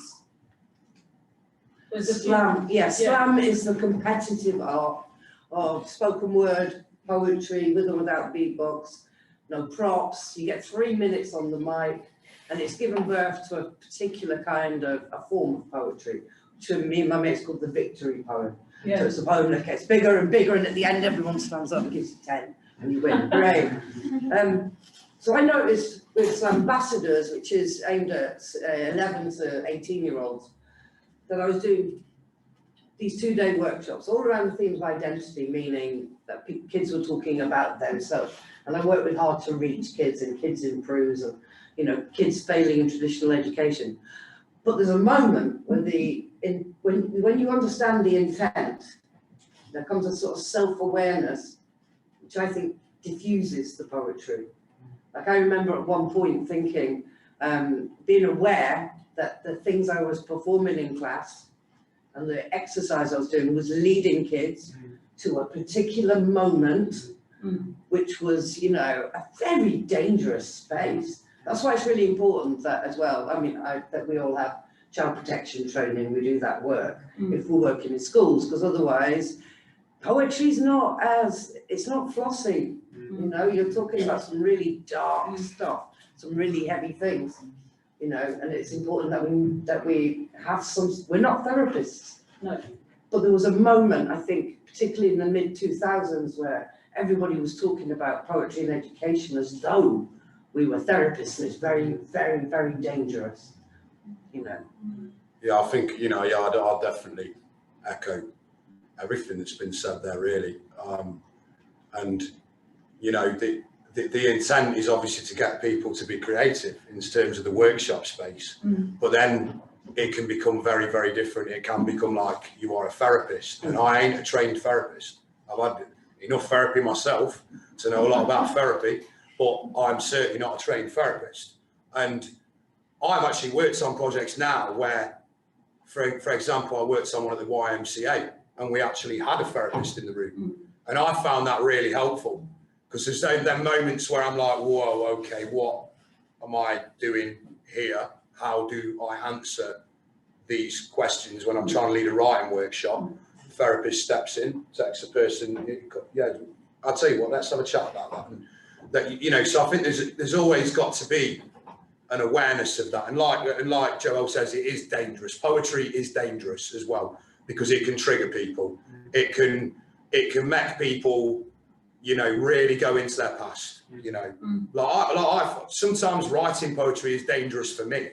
Slam, slam is the competitive art of spoken word, poetry, with or without beatbox, no props. You get 3 minutes on the mic, and it's given birth to a particular kind of a form of poetry, which for me and my mates called the victory poem. Yeah. So it's a poem that gets bigger and bigger, and at the end everyone stands up and gives you 10 and you win. Great. So I noticed with Slam Ambassadors, which is aimed at 11 to 18-year-olds, that I was doing these 2-day workshops all around the themes of identity, meaning that kids were talking about themselves. And I work with hard to reach kids and kids in proofs and kids failing in traditional education. But there's a moment when when you understand the intent, there comes a sort of self-awareness, which I think diffuses the poetry. Like I remember at one point thinking, being aware that the things I was performing in class and the exercise I was doing was leading kids to a particular moment, which was, a very dangerous space. That's why it's really important that as well, that we all have child protection training, we do that work if we're working in schools, because otherwise poetry's it's not flossy. You're talking about some really dark stuff, some really heavy things, and it's important that we have we're not therapists. No. But there was a moment, I think, particularly in the mid-2000s, where everybody was talking about poetry and education as though we were therapists, and it's very, very, very dangerous, Yeah, I think, I'll definitely echo everything that's been said there, really. And, the intent is obviously to get people to be creative in terms of the workshop space, but then it can become very, very different. It can become like you are a therapist, and I ain't a trained therapist. I've had enough therapy myself to know a lot about therapy, but I'm certainly not a trained therapist. And I've actually worked on projects now where, for example, I worked on one at the YMCA, and we actually had a therapist in the room. And I found that really helpful, because there's them moments where I'm like, whoa, okay, what am I doing here? How do I answer these questions when I'm trying to lead a writing workshop? The therapist steps in, takes a person, I'll tell you what, let's have a chat about that. And that, so I think there's always got to be an awareness of that. And like Joelle says, it is dangerous. Poetry is dangerous as well, because it can trigger people. It can make people, really go into their past. Sometimes writing poetry is dangerous for me.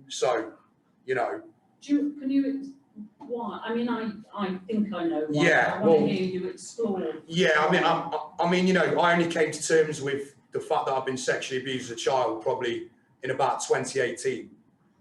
So, why? I think I know why. Yeah, I want to hear you explore. Yeah, I only came to terms with the fact that I've been sexually abused as a child probably in about 2018,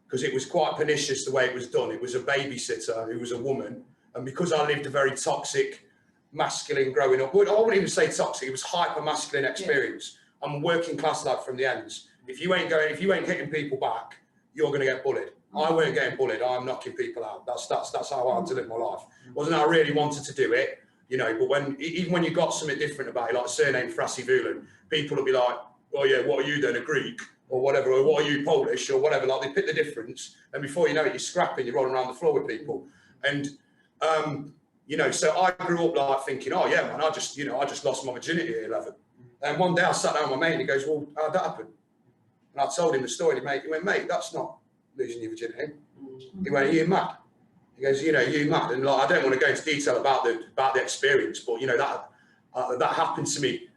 because it was quite pernicious the way it was done. It was a babysitter who was a woman, and because I lived a very toxic, masculine growing up, I wouldn't even say toxic, it was hyper masculine experience. Yeah. I'm a working class lad from the ends. If you ain't hitting people back, you're going to get bullied. I weren't getting bullied. I'm knocking people out. That's how I had to live my life. Wasn't I really wanted to do it, you know, but even when you got something different about it, like surname Thrasivoulou, people will be like, oh yeah, what are you then, a Greek? Or whatever, or what are you, Polish, or whatever, like they pick the difference, and before you know it, you're scrapping, you're rolling around the floor with people. And, you know, so I grew up like thinking, oh yeah, man, I just lost my virginity at 11. And one day I sat down with my mate and he goes, well, how'd that happen? And I told him the story, and he went, mate, that's not losing your virginity. He went, are you mad? He goes, you know, you mad? And like, I don't want to go into detail about the experience, but you know, that happened to me.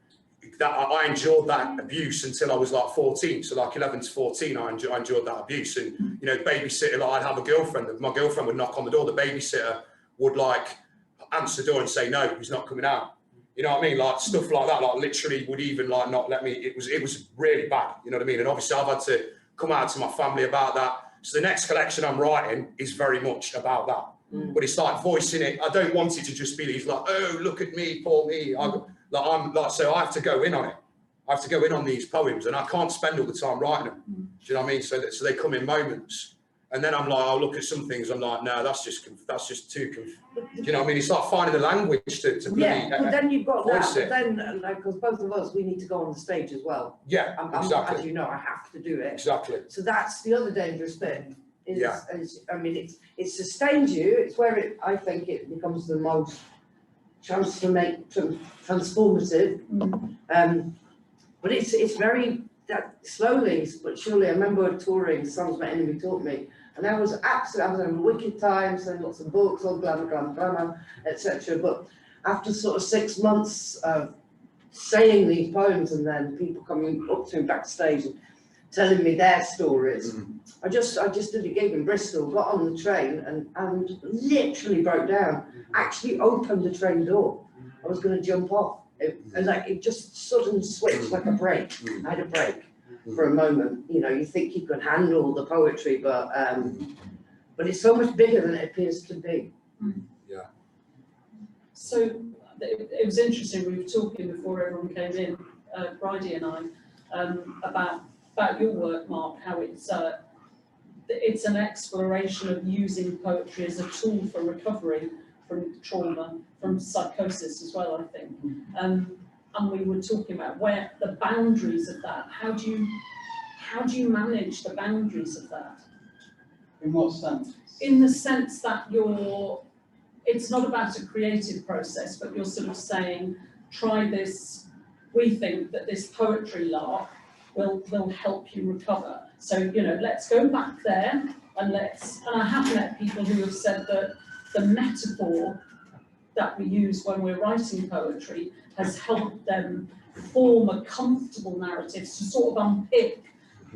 That I endured that abuse until I was like 14. So like 11 to 14, I endured that abuse. And, you know, babysitter, like I'd have a girlfriend. My girlfriend would knock on the door. The babysitter would like answer the door and say, no, he's not coming out. You know what I mean? Like stuff like that, like literally would even like not let me, it was really bad. You know what I mean? And obviously I've had to come out to my family about that. So the next collection I'm writing is very much about that. But it's like voicing it. I don't want it to just be these like, oh, look at me, poor me. So I have to go in on it. I have to go in on these poems, and I can't spend all the time writing them. Do you know what I mean? So they come in moments, and then I'm like, I'll look at some things. I'm like, no, that's just too. Do you know what I mean? It's like finding the language to yeah. But then you've got that. But then, like, because both of us, we need to go on the stage as well. Yeah, exactly. As you know, I have to do it. Exactly. So that's the other dangerous bit. I mean, it sustains you. It's where I think it becomes the most transformative. But it's very slowly but surely. I remember touring Songs My Enemy Taught Me, and I was having a wicked time, selling lots of books, all glamour, etc. But after sort of 6 months of saying these poems, and then people coming up to me backstage and telling me their stories, I just did a gig in Bristol, got on the train and literally broke down. Actually opened the train door. I was going to jump off. And like it just suddenly switched like a break. I had a break for a moment. You know, you think you can handle the poetry, but it's so much bigger than it appears to be. Yeah. So it was interesting. We were talking before everyone came in, Bridie and I, about your work, Mark. How it's an exploration of using poetry as a tool for recovery from trauma, from psychosis as well, I think. And we were talking about where the boundaries of that. How do you manage the boundaries of that? In what sense? In the sense that it's not about a creative process, but you're sort of saying, try this. We think that this poetry lark will help you recover. So, you know, let's go back there and I have met people who have said that the metaphor that we use when we're writing poetry has helped them form a comfortable narrative to sort of unpick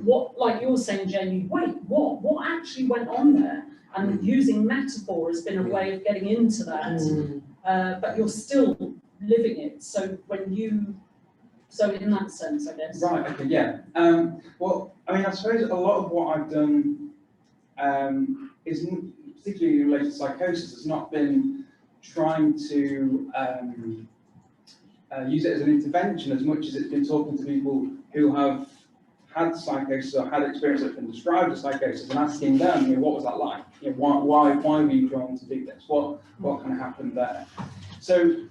what, like you're saying, Jamie, wait, what actually went on there? And using metaphor has been a way of getting into that, but you're still living it. So so in that sense, I guess. Right, okay, yeah. Well, I mean, I suppose a lot of what I've done is particularly related to psychosis, has not been trying to use it as an intervention as much as it's been talking to people who have had psychosis or had experience that's been described as psychosis and asking them, you know, what was that like? You know, why were you drawn to do this? What kind of happened there? So,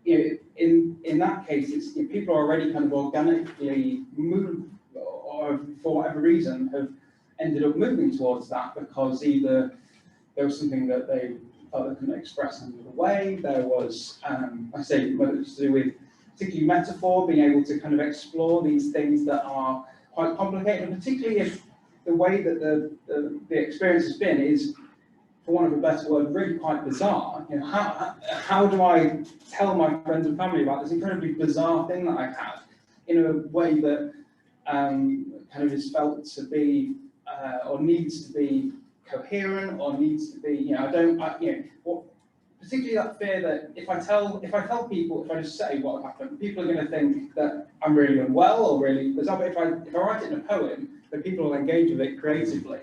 you know, in that case, it's, you know, people are already kind of organically moved, or for whatever reason have ended up moving towards that because either there was something that they felt they couldn't express in another way. There was, I say, whether it's to do with particularly metaphor, being able to kind of explore these things that are quite complicated, and particularly if the way that the experience has been is, for want of a better word, really quite bizarre. You know, how do I tell my friends and family about this incredibly bizarre thing that I've had in a way that kind of is felt to be or needs to be coherent, or needs to be, you know, particularly that fear that if I tell people, if I just say what happened, people are going to think that I'm really unwell or really bizarre. But if I write it in a poem, then people will engage with it creatively.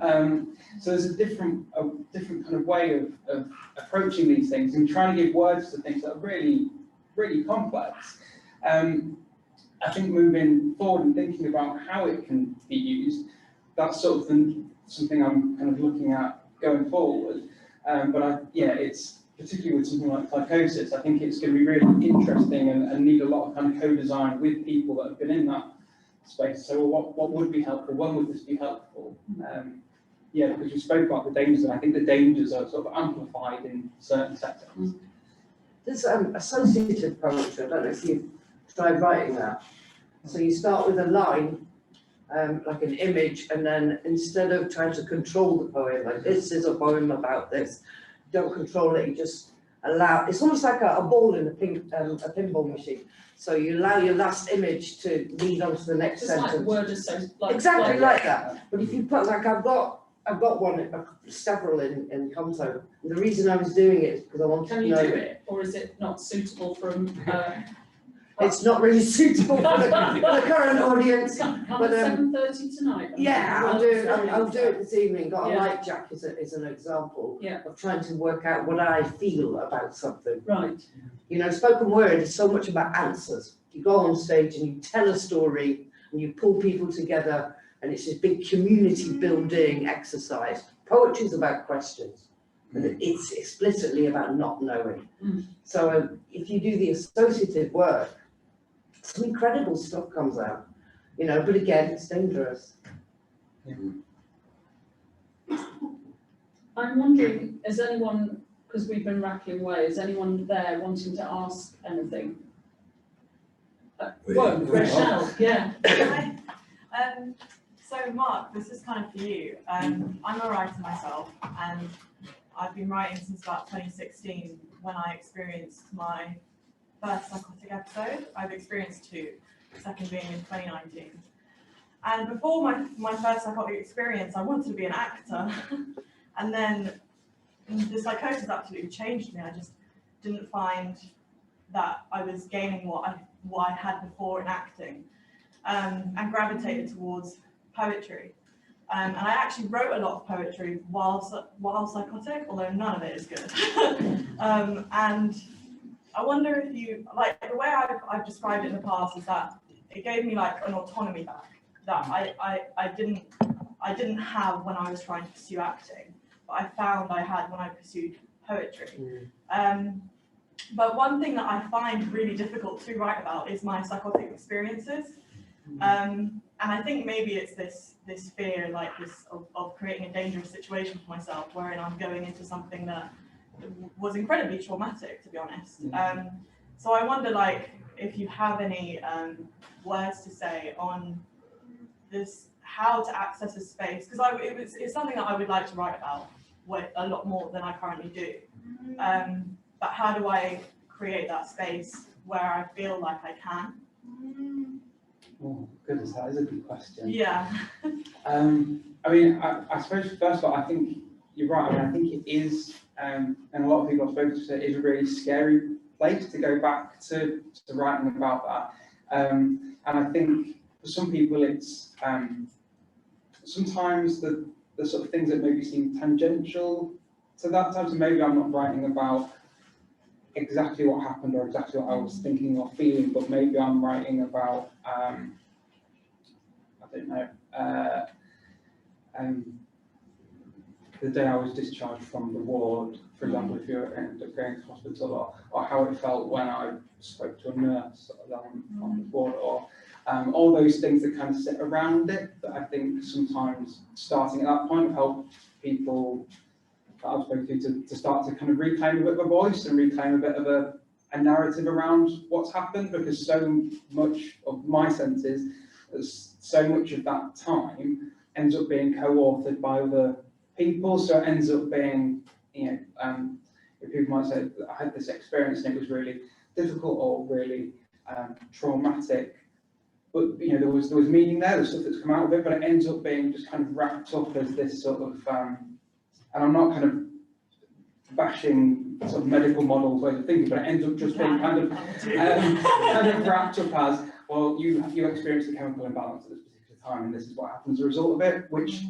So there's a different kind of way of approaching these things and trying to give words to things that are really, really complex. I think moving forward and thinking about how it can be used, that's sort of something I'm kind of looking at going forward. But it's particularly with something like psychosis, I think it's going to be really interesting and need a lot of kind of co-design with people that have been in that space. So what would be helpful? When would this be helpful? Yeah, because you spoke about the dangers, and I think the dangers are sort of amplified in certain settings. There's associative poetry. I don't know if you've tried writing that. So you start with a line, like an image, and then instead of trying to control the poem, like this is a poem about this, don't control it, you just allow, it's almost like a ball in a pinball machine. So you allow your last image to lead on to the next Just sentence. like word like Exactly like that. But if you put, like I've got one, several in Conto. And the reason I was doing it is because I wanted Can to you know. do it, or is it not suitable from? It's not really suitable for the current audience. Come But, at 7:30 tonight. Yeah, I'll do it this evening. Got a Yeah. light jack is an example Yeah. of trying to work out what I feel about something. Right. You know, spoken word is so much about answers. You go on stage and you tell a story and you pull people together, and it's this big community building exercise. Poetry is about questions, and it's explicitly about not knowing. So if you do the associative work, some incredible stuff comes out, you know, but again, it's dangerous. I'm wondering, is anyone, because we've been rattling away, is anyone there wanting to ask anything? Whoa, Rochelle, yeah. Hi. So Mark, this is kind of for you. I'm a writer myself, and I've been writing since about 2016 when I experienced my first psychotic episode. I've experienced two, the second being in 2019. And before my first psychotic experience, I wanted to be an actor. And then the psychosis absolutely changed me. I just didn't find that I was gaining what I had before in acting, and gravitated towards poetry. And I actually wrote a lot of poetry while psychotic, although none of it is good. And I wonder if you, like, the way I've described it in the past is that it gave me like an autonomy back that I didn't have when I was trying to pursue acting, but I found I had when I pursued poetry. But one thing that I find really difficult to write about is my psychotic experiences. And I think maybe it's this fear, like this of creating a dangerous situation for myself, wherein I'm going into something that was incredibly traumatic, to be honest. So I wonder, like, if you have any words to say on this, how to access a space, because it's something that I would like to write about with a lot more than I currently do. But how do I create that space where I feel like I can? Oh, goodness, that is a good question. Yeah. I mean, I suppose, first of all, I think you're right. I mean, I think it is, and a lot of people I've spoken to say it is a really scary place to go back to writing about that. And I think for some people it's sometimes the sort of things that maybe seem tangential to that time. So maybe I'm not writing about exactly what happened or exactly what I was thinking or feeling, but maybe I'm writing about, I don't know, the day I was discharged from the ward, for example, if you end up going to hospital, or how it felt when I spoke to a nurse on the ward, or all those things that kind of sit around it, that I think sometimes starting at that point help people that I've spoken to start to kind of reclaim a bit of a voice and reclaim a bit of a narrative around what's happened, because so much of my senses, so much of that time ends up being co-authored by other people, so it ends up being, you know, people might say, I had this experience and it was really difficult or really traumatic, but you know, there was meaning there, the stuff that's come out of it, but it ends up being just kind of wrapped up as this sort of, and I'm not kind of bashing sort of medical models ways of thinking, but it ends up just being kind of wrapped up as, well, you experienced a chemical imbalance at this particular time, and this is what happens as a result of it, which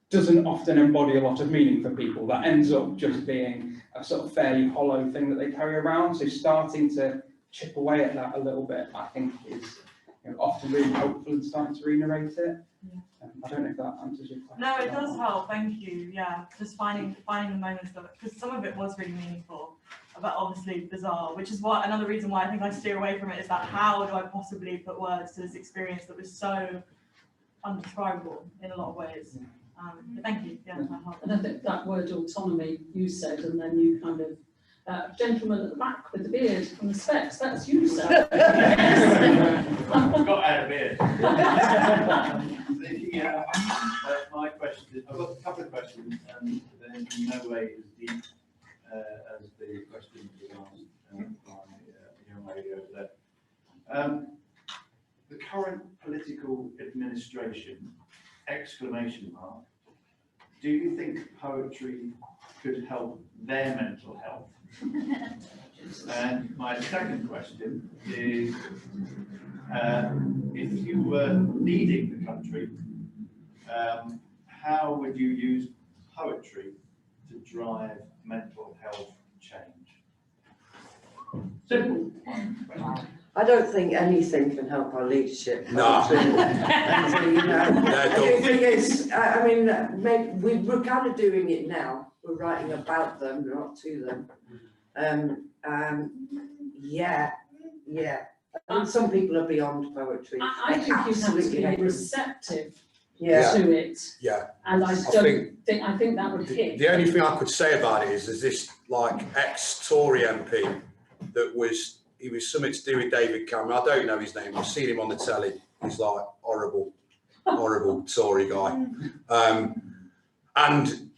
doesn't often embody a lot of meaning for people. That ends up just being a sort of fairly hollow thing that they carry around. So starting to chip away at that a little bit, I think, is often really hopeful and starting to re-narrate it. Yeah. I don't know if that answers your question. No, it does help. Thank you. Yeah, just finding the moments of it, because some of it was really meaningful, but obviously bizarre. Which is what another reason why I think I steer away from it is that how do I possibly put words to this experience that was so undescribable in a lot of ways. But thank you. Yeah, that helped. And I think that word autonomy you said, and then you kind of, gentleman at the back with the beard from the specs, that's you, sir. I've got out of beard. Yeah, my question is, I've got a couple of questions, and they're in no way as deep as the question that was asked by the young lady over there. The current political administration, ! Do you think poetry could help their mental health? And my second question is, if you were leading the country, how would you use poetry to drive mental health change? Simple. I don't think anything can help our leadership. No. And so, you know, the thing is, I mean, we're kind of doing it now. We're writing about them, not to them. Yeah. And some people are beyond poetry. I think you have to Absolutely be hate them. receptive Yeah. to it, Yeah. and I think that would hit. The only thing I could say about it is there's this like ex-Tory MP that was, he was something to do with David Cameron. I don't know his name. I've seen him on the telly. He's like horrible Tory guy. And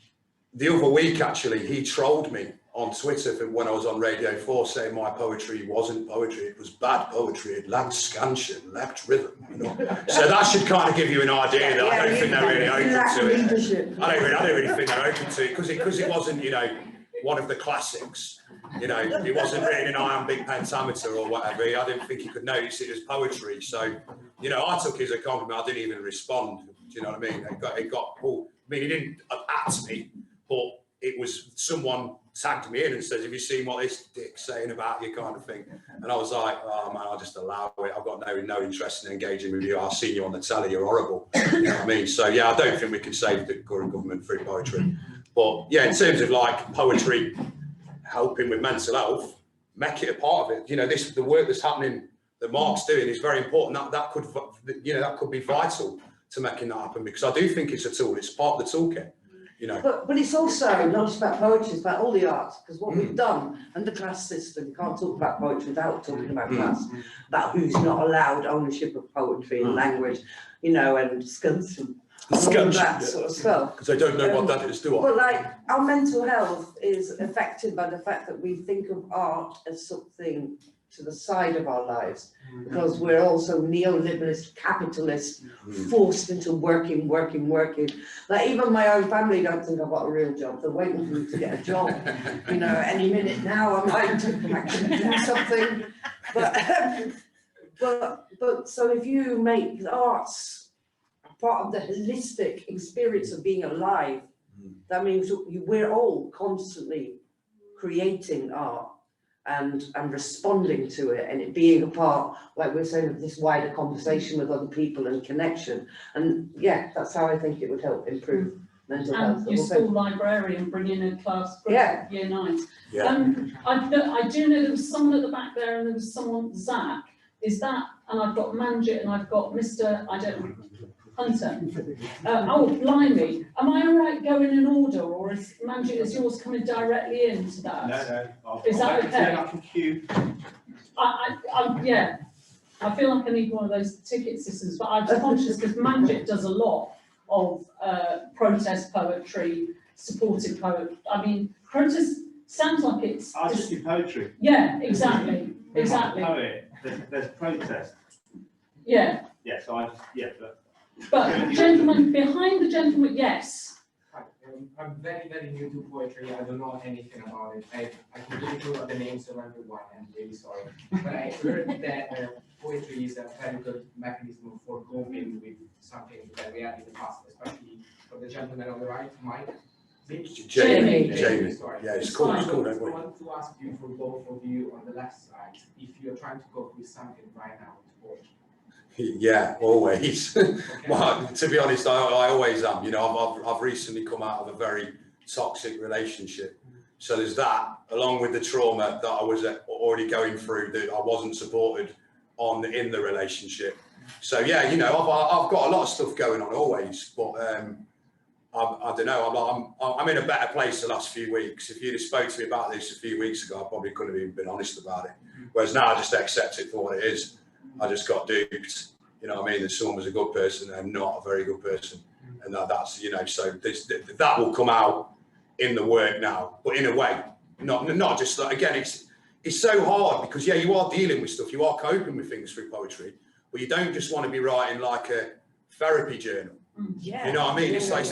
the other week, actually, he trolled me on Twitter when I was on Radio 4 saying my poetry wasn't poetry, it was bad poetry, it lacked scansion, lacked rhythm, you know. So that should kind of give you an idea that I don't think they're really open to it. I don't really think they're open to it because it wasn't, you know, one of the classics. You know, it wasn't written in iambic pentameter or whatever. I didn't think he could notice it as poetry. So, you know, I took it as a compliment. I didn't even respond. Do you know what I mean? It got pulled. I mean, he didn't at me, but it was someone tagged me in and says, "Have you seen what this dick's saying about you?" kind of thing. And I was like, "Oh man, I'll just allow it. I've got no interest in engaging with you. I've seen you on the telly. You're horrible." You know what I mean? So yeah, I don't think we can save the current government through poetry. But yeah, in terms of like poetry helping with mental health, make it a part of it. You know, the work that's happening, that Mark's doing, is very important. That could be vital to making that happen, because I do think it's a tool. It's part of the toolkit. You know. But it's also not just about poetry, it's about all the arts, because what we've done under the class system, you can't talk about poetry without talking about class, about who's not allowed ownership of poetry and language, you know, and skills and all of that sort of stuff. Because they don't know what that is, do I? But like, our mental health is affected by the fact that we think of art as something to the side of our lives, because we're also neoliberalist, capitalist, forced into working. Like even my own family don't think I've got a real job. They're waiting for me to get a job. You know, any minute now I might actually do something. But so if you make arts part of the holistic experience of being alive, that means we're all constantly creating art and responding to it, and it being a part, like we're saying, of this wider conversation with other people and connection. And yeah, that's how I think it would help improve mental health. And your school librarian bringing a class group, Yeah. year 9. Yeah. I do know there was someone at the back there, and there was someone, Zach. Is that, and I've got Manjit, and I've got Mr. Hunter. Oh, blimey. Am I all right going in order, or is Manjit, is yours coming directly into that? No. Is that okay? I can queue. Yeah. I feel like I need one of those ticket systems, but I was conscious because Manjit does a lot of protest poetry, supportive poetry. I mean, protest sounds like it's. I just do poetry. Yeah, exactly. Exactly. Poet. There's protest. Yeah. Yeah, so But gentleman, behind the gentleman, yes. Hi, I'm very new to poetry. I don't know anything about it. I can give you the names of everyone. I'm really sorry. But I heard that poetry is a very good mechanism for coping with something that we had in the past, especially for the gentleman on the right, Mike. Jamie. Sorry. Yeah, it's cool. I Don't worry. want to ask you, for both of you on the left side, if you're trying to cope with something right now with poetry. Yeah, always. Well, to be honest, I always am. You know, I've recently come out of a very toxic relationship. So there's that, along with the trauma that I was already going through, that I wasn't supported in the relationship. So yeah, you know, I've got a lot of stuff going on always, but I don't know. I'm in a better place the last few weeks. If you'd have spoke to me about this a few weeks ago, I probably couldn't have even been honest about it. Whereas now I just accept it for what it is. I just got duped. You know what I mean? That someone was a good person and not a very good person, and that's, you know. So that will come out in the work now, but in a way, not just like, again, it's so hard because yeah, you are dealing with stuff, you are coping with things through poetry, but you don't just want to be writing like a therapy journal. Yeah. You know what I mean? It's like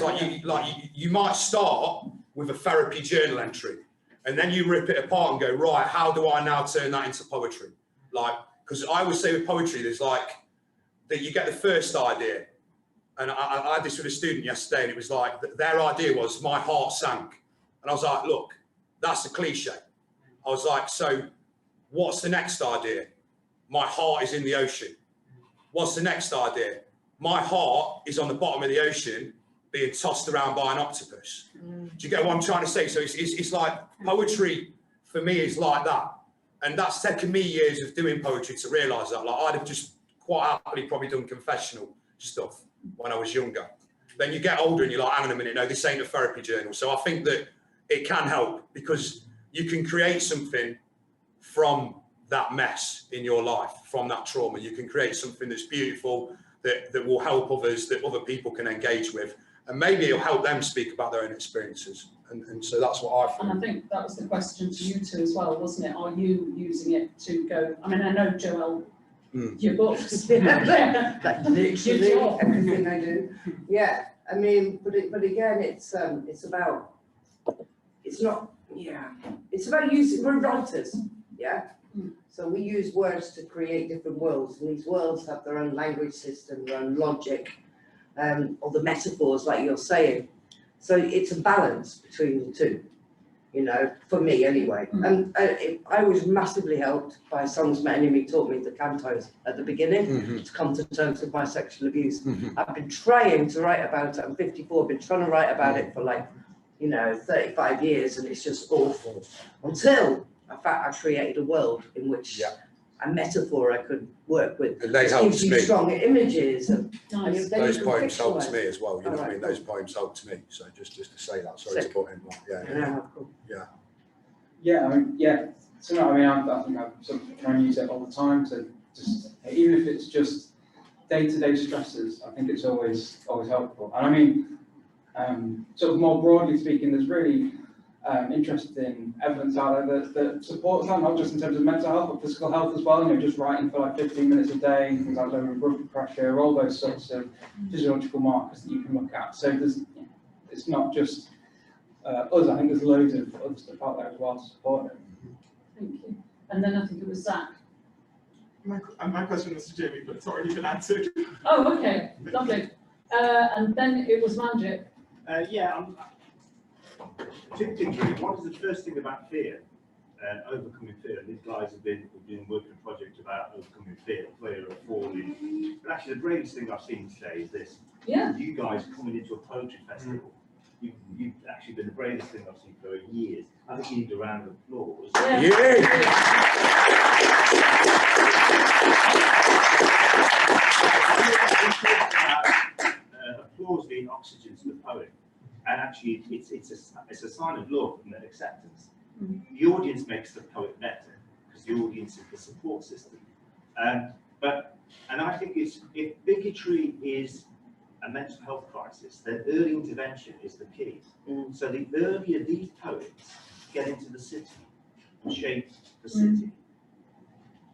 you might start with a therapy journal entry, and then you rip it apart and go, right, how do I now turn that into poetry? Like, because I always say with poetry, there's like that you get the first idea. And I had this with a student yesterday, and it was like, their idea was, my heart sank. And I was like, look, that's a cliche. I was like, so what's the next idea? My heart is in the ocean. What's the next idea? My heart is on the bottom of the ocean being tossed around by an octopus. Do you get what I'm trying to say? So it's like poetry for me is like that. And that's taken me years of doing poetry to realise that. Like, I'd have just quite happily probably done confessional stuff when I was younger. Then you get older and you're like, hang on a minute, no, this ain't a therapy journal. So I think that it can help because you can create something from that mess in your life, from that trauma. You can create something that's beautiful, that will help others, that other people can engage with. And maybe it'll help them speak about their own experiences. And so that's what I think. And I think that was the question to you two as well, wasn't it? Are you using it to go, I mean, I know, Joelle, your books. Like literally everything I do. Yeah, I mean, but again, it's about, it's not, yeah, it's about using, we're writers, yeah? So we use words to create different worlds, and these worlds have their own language system, their own logic, or the metaphors, like you're saying. So it's a balance between the two, you know, for me anyway. And I was massively helped by Songs My Enemy Taught Me the cantos at the beginning to come to terms with my sexual abuse. I've been trying to write about it. I'm 54, I've been trying to write about it for like, you know, 35 years, and it's just awful. Until in fact, I created a world in which a metaphor I could work with. And they helped me. Strong images. And, Nice. Those poems helped me as well. You know what I mean? Cool. Those poems helped me. So just to say that. Sorry to put in. Cool. Yeah, I mean, yeah. So no, I mean, I think I sort of try and use it all the time to just, even if it's just day-to-day stresses, I think it's always helpful. And I mean, sort of more broadly speaking, there's really interesting evidence out there that supports that, not just in terms of mental health, but physical health as well. You know, just writing for like 15 minutes a day, things like lowering blood pressure, all those sorts of physiological markers that you can look at. So it's not just us. I think there's loads of other stuff out there as well to support it. Thank you. And then I think it was Zach. My question was to Jamie, but it's already been answered. Oh, okay, lovely. And then it was Manjit. Two things really. One is the first thing about fear, overcoming fear. And these guys have been working a project about overcoming fear of falling. But actually, the bravest thing I've seen today is this. Yeah. You guys coming into a poetry festival. You've actually been the bravest thing I've seen for years. I think you need a round of applause. Applause being oxygen to the poet. And actually, it's a sign of love and acceptance. The audience makes the poet better because the audience is the support system. And I think if bigotry is a mental health crisis, then early intervention is the key. So the earlier these poets get into the city and shape the city,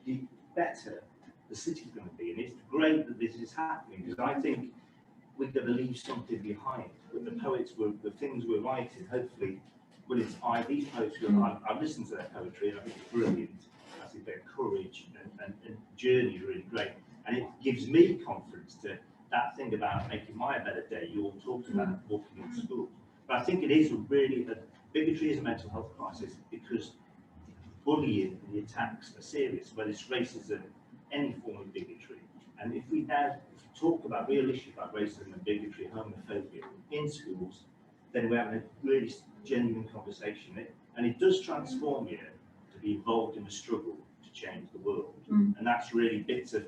the better the city's going to be. And it's great that this is happening because I think we're going to leave something behind. But the poets, the things we're writing, hopefully will inspire these poets. I've listened to their poetry and I think it's brilliant. I think their courage and journey is really great. And it gives me confidence to that thing about making my a better day. You all talked about walking in school. But I think it is really, bigotry is a mental health crisis because bullying and the attacks are serious, whether it's racism, any form of bigotry. And if we now talk about real issues like racism and bigotry, homophobia in schools, then we're having a really genuine conversation. And it does transform you to be involved in a struggle to change the world. And that's really bits of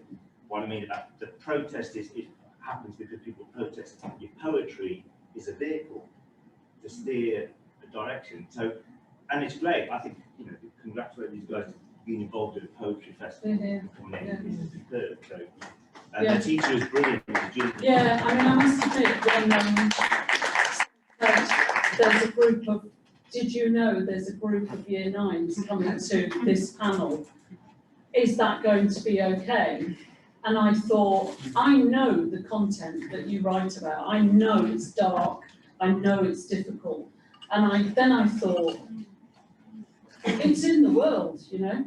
what I mean about the protest it happens because people protest. Your poetry is a vehicle to steer a direction. So, and it's great. I think, you know, congratulate these guys for being involved in a poetry festival and coming in. It's superb. So, and the teacher is brilliant. Yeah, I mean, I must admit, when there's a group of, did you know there's a group of year 9s coming to this panel? Is that going to be okay? And I thought, I know the content that you write about. I know it's dark. I know it's difficult. And then I thought, it's in the world, you know?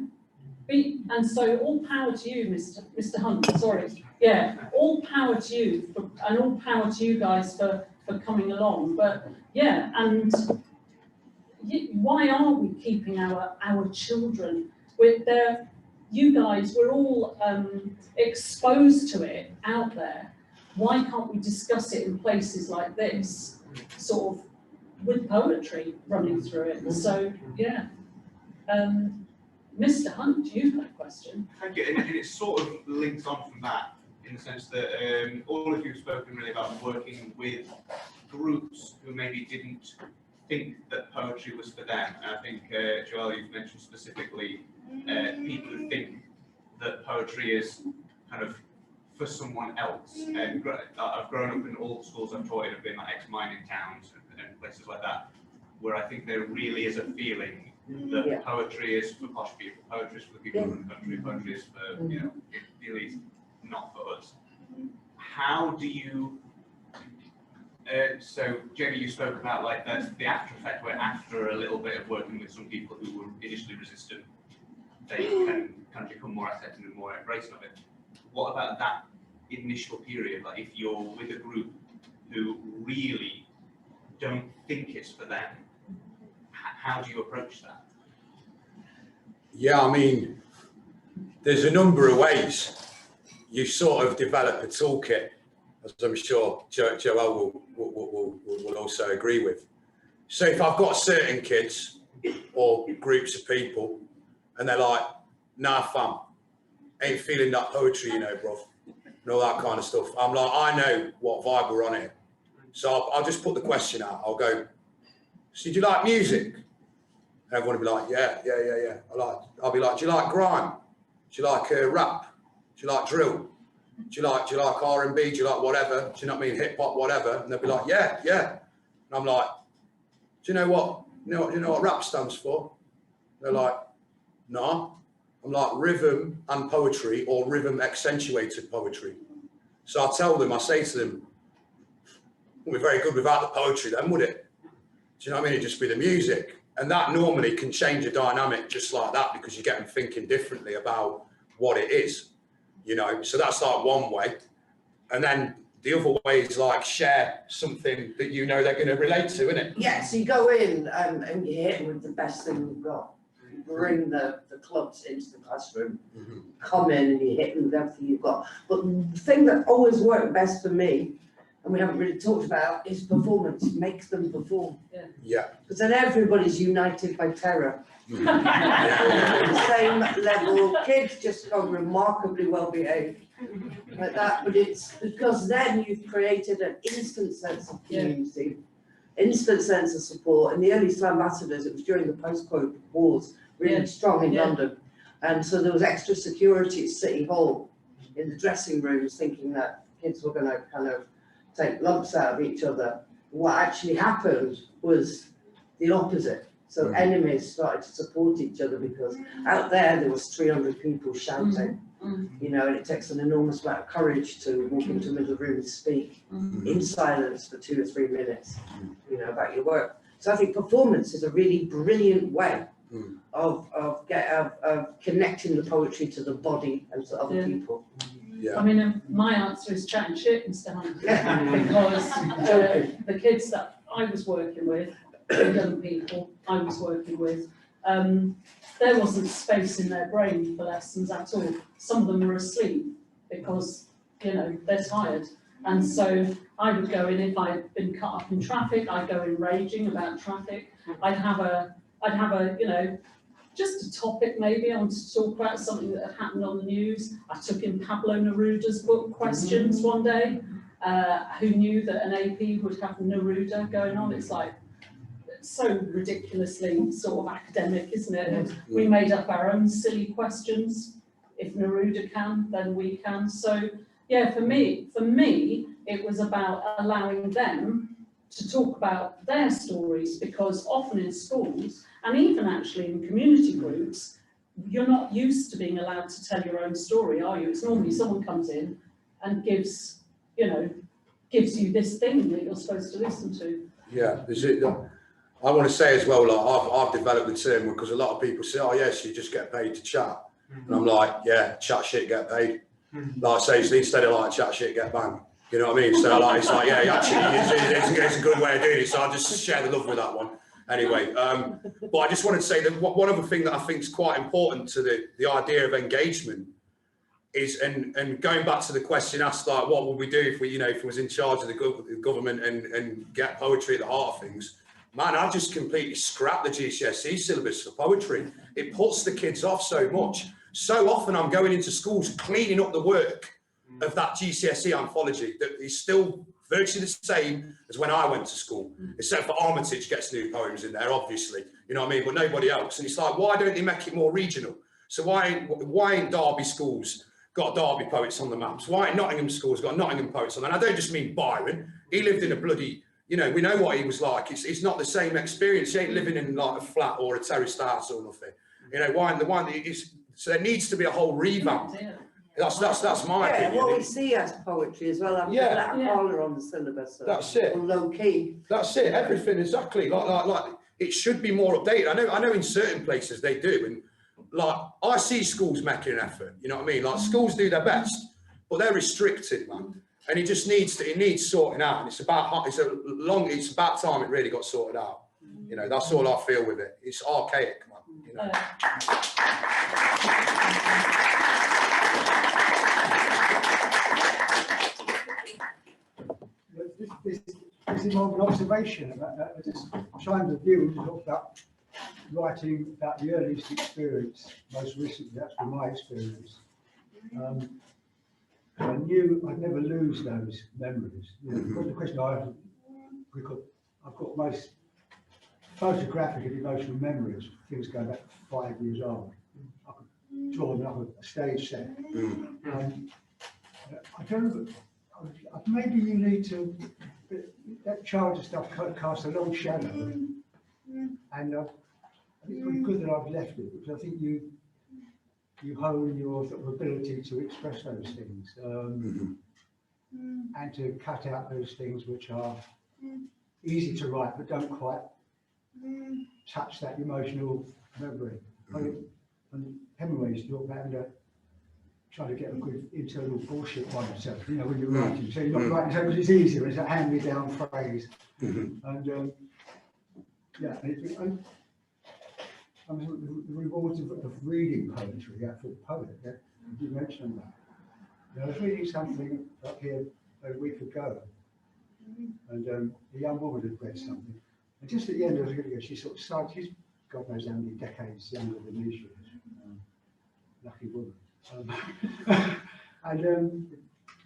And so all power to you, Mr. Hunt, sorry. Yeah, all power to you, and all power to you guys for coming along. But yeah, and why are we keeping our children? You guys, we're all exposed to it out there. Why can't we discuss it in places like this, sort of with poetry running through it? So, yeah. Mr. Hunt, you've got a question. Thank you, and it sort of links on from that in the sense that all of you have spoken really about working with groups who maybe didn't think that poetry was for them. And I think, Joelle, you've mentioned specifically people who think that poetry is kind of for someone else. And I've grown up in all the schools I've taught in have been like ex-mining towns and places like that, where I think there really is a feeling that poetry is for posh people, poetry is for the people in the country, poetry is for, you know, the elite, not for us. How do you, so Jamie, you spoke about like the after effect, where after a little bit of working with some people who were initially resistant, they can kind of become more accepting and more embracing of it. What about that initial period? Like if you're with a group who really don't think it's for them, how do you approach that? Yeah, I mean, there's a number of ways. You sort of develop a toolkit, as I'm sure Joelle will also agree with. So if I've got certain kids or groups of people and they're like, nah fam, ain't feeling that poetry, you know, bro, and all that kind of stuff. I'm like, I know what vibe we're on here. So I'll just put the question out. I'll go, so do you like music? And everyone will be like, yeah. I'll be like, do you like grime? Do you like rap? Do you like drill? Do you like R&B? Do you like whatever? Do you know what I mean? Hip hop, whatever. And they'll be like, yeah. And I'm like, do you know what? You know what rap stands for? They're like, nah. I'm like, rhythm and poetry, or rhythm accentuated poetry. So I say to them, we're very good without the poetry then, would it? Do you know what I mean? It'd just be the music. And that normally can change a dynamic just like that, because you get them thinking differently about what it is, you know? So that's like one way. And then the other way is like share something that you know they're going to relate to, innit? Yeah, so you go in and you hit them with the best thing you've got. You bring the clubs into the classroom, come in and you hit them with everything you've got. But the thing that always worked best for me, and we haven't really talked about, is performance. Makes them perform. Yeah. Because then everybody's united by terror. The same level. Kids just go remarkably well behaved like that. But it's because then you've created an instant sense of community, instant sense of support. In the early Slam Ambassadors, it was during the post-quote wars, really strong in London. And so there was extra security at City Hall in the dressing rooms, thinking that kids were going to kind of take lumps out of each other. What actually happened was the opposite. So enemies started to support each other, because out there was 300 people shouting, you know, and it takes an enormous amount of courage to walk into the middle of the room and speak in silence for 2 or 3 minutes, you know, about your work. So I think performance is a really brilliant way of connecting the poetry to the body and to other people. Yeah. I mean, my answer is chat and shit, Mr. Hunt, because the kids that I was working with, the young people I was working with, there wasn't space in their brain for lessons at all. Some of them were asleep because you know, they're tired. And so I would go in, if I'd been cut up in traffic, I'd go in raging about traffic. I'd have a, you know, just a topic maybe. I wanted to talk about something that had happened on the news. I took in Pablo Neruda's book, Questions, one day. Who knew that an AP would have Neruda going on? It's like, so ridiculously sort of academic, isn't it? And we made up our own silly questions. If Neruda can, then we can. So yeah, for me, it was about allowing them to talk about their stories, because often in schools, and even actually in community groups, you're not used to being allowed to tell your own story, are you? It's normally someone comes in and gives you this thing that you're supposed to listen to. Yeah, I want to say as well, like I've developed the term, because a lot of people say, oh yes, you just get paid to chat. And I'm like, yeah, chat shit, get paid. Like seriously, instead of like chat shit, get banged. You know what I mean? So like, it's like, yeah, actually, it's a good way of doing it. So I'll just share the love with that one. Anyway, but I just wanted to say that one other thing that I think is quite important to the idea of engagement is, and going back to the question asked, like, what would we do if we, if we was in charge of the government and get poetry at the heart of things? Man, I just completely scrapped the GCSE syllabus for poetry. It puts the kids off so much. So often I'm going into schools cleaning up the work of that GCSE anthology that is still virtually the same as when I went to school, except for Armitage gets new poems in there, obviously, you know what I mean, but nobody else. And it's like, why don't they make it more regional? So why ain't Derby schools got Derby poets on the maps? Why ain't Nottingham schools got Nottingham poets on there? And I don't just mean Byron. He lived in a bloody, we know what he was like. It's not the same experience. He ain't living in like a flat or a terraced house or nothing. So there needs to be a whole revamp. That's my opinion. What we see as poetry as well. I've got that parlour on the syllabus. That's it. On low key. That's it. Everything exactly. Like it should be more updated. I know in certain places they do, and like I see schools making an effort. You know what I mean? Like schools do their best, but they're restricted, man. And it needs sorting out. And it's about time it really got sorted out. That's all I feel with it. It's archaic, man. This is more of an observation about that. I just trying to view and talk about writing about the earliest experience, most recently. That's been my experience. I knew I'd never lose those memories. The question I've got most photographic and emotional memories, things going back 5 years old. I could draw another stage set. I don't know, maybe you need to, that childish stuff casts a long shadow. And I think it's pretty good that I've left it, because I think you hone your sort of ability to express those things, and to cut out those things which are easy to write but don't quite touch that emotional memory. And Hemingway used to talk about trying to get a good internal bullshit by himself, when you're writing. So you're not writing so because it's easier, it's a hand-me-down phrase. And the rewards of reading poetry, for the poet, you mentioned that. I was reading something up here a week ago, and a young woman had read something, and just at the end of it, she sort of sighed. She's God knows how many decades younger than me she is. Lucky woman. And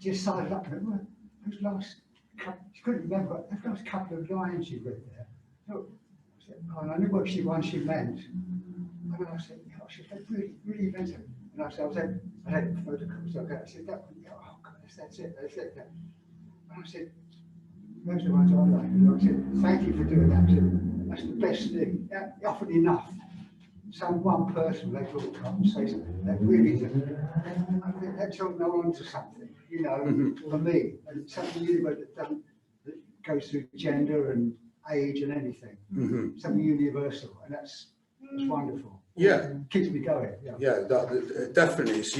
just sighed up and went, those last couple, she couldn't remember, those last couple of lines she read there. And I knew what she meant. And I said, she said, really meant it. And I had photographs. I said, oh God, that's it. And I said, most of the ones I like. And I said, thank you for doing that. I said, that's the best thing. Often enough, one person they talk up and say something that really doesn't. I think that's all on to something, for me. And something that goes through gender and age and anything. Something universal, and that's wonderful. Yeah, keeps me going. That definitely. It's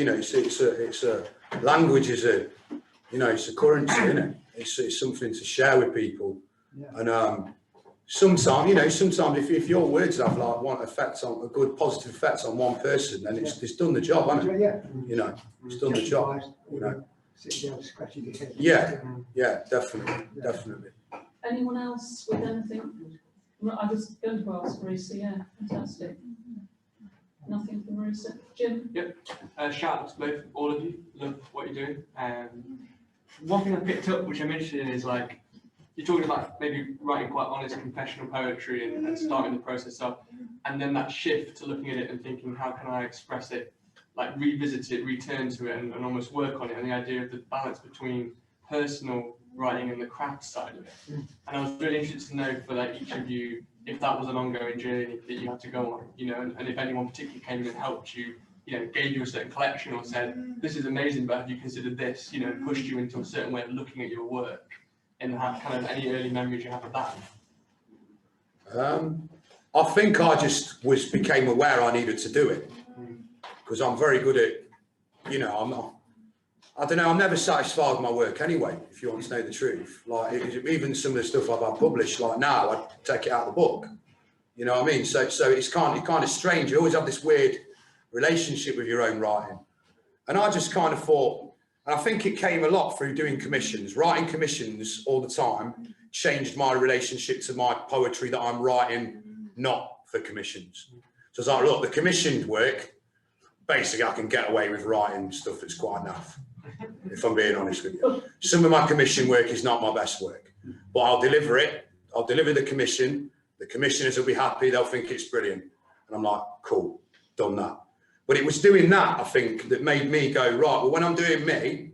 a language is it's a currency, isn't it? It's something to share with people. And sometimes if your words have a good positive effect on one person, then it's done the job, hasn't it? It's done the job. sitting down scratching your head. Yeah, definitely, definitely. Anyone else with anything? Well, I was going to ask Marisa, yeah, fantastic. Nothing from Marisa. Jim? Yep. Shout out to both, all of you. Love what you're doing. One thing I picked up, which I'm interested in, is like you're talking about maybe writing quite honest confessional poetry and starting the process up, and then that shift to looking at it and thinking, how can I express it, like revisit it, return to it, and almost work on it, and the idea of the balance between personal writing and the craft side of it. And I was really interested to know for like each of you if that was an ongoing journey that you had to go on, you know, and if anyone particularly came in and helped you, you know, gave you a certain collection or said, this is amazing, but have you considered this, you know, pushed you into a certain way of looking at your work, and have kind of any early memories you have of that? I think I just became aware I needed to do it, because I'm very good at, you know, I don't know, I'm never satisfied with my work anyway, if you want to know the truth. Like, even some of the stuff I've published, like now, I take it out of the book. You know what I mean? So it's kind of strange. You always have this weird relationship with your own writing. And I just kind of thought, and I think it came a lot through doing commissions. Writing commissions all the time changed my relationship to my poetry that I'm writing, not for commissions. So it's like, look, the commissioned work, basically I can get away with writing stuff that's quite naff, if I'm being honest with you. Some of my commission work is not my best work, but I'll deliver it. I'll deliver the commission. The commissioners will be happy. They'll think it's brilliant. And I'm like, cool, done that. But it was doing that, I think, that made me go, right, well, when I'm doing me,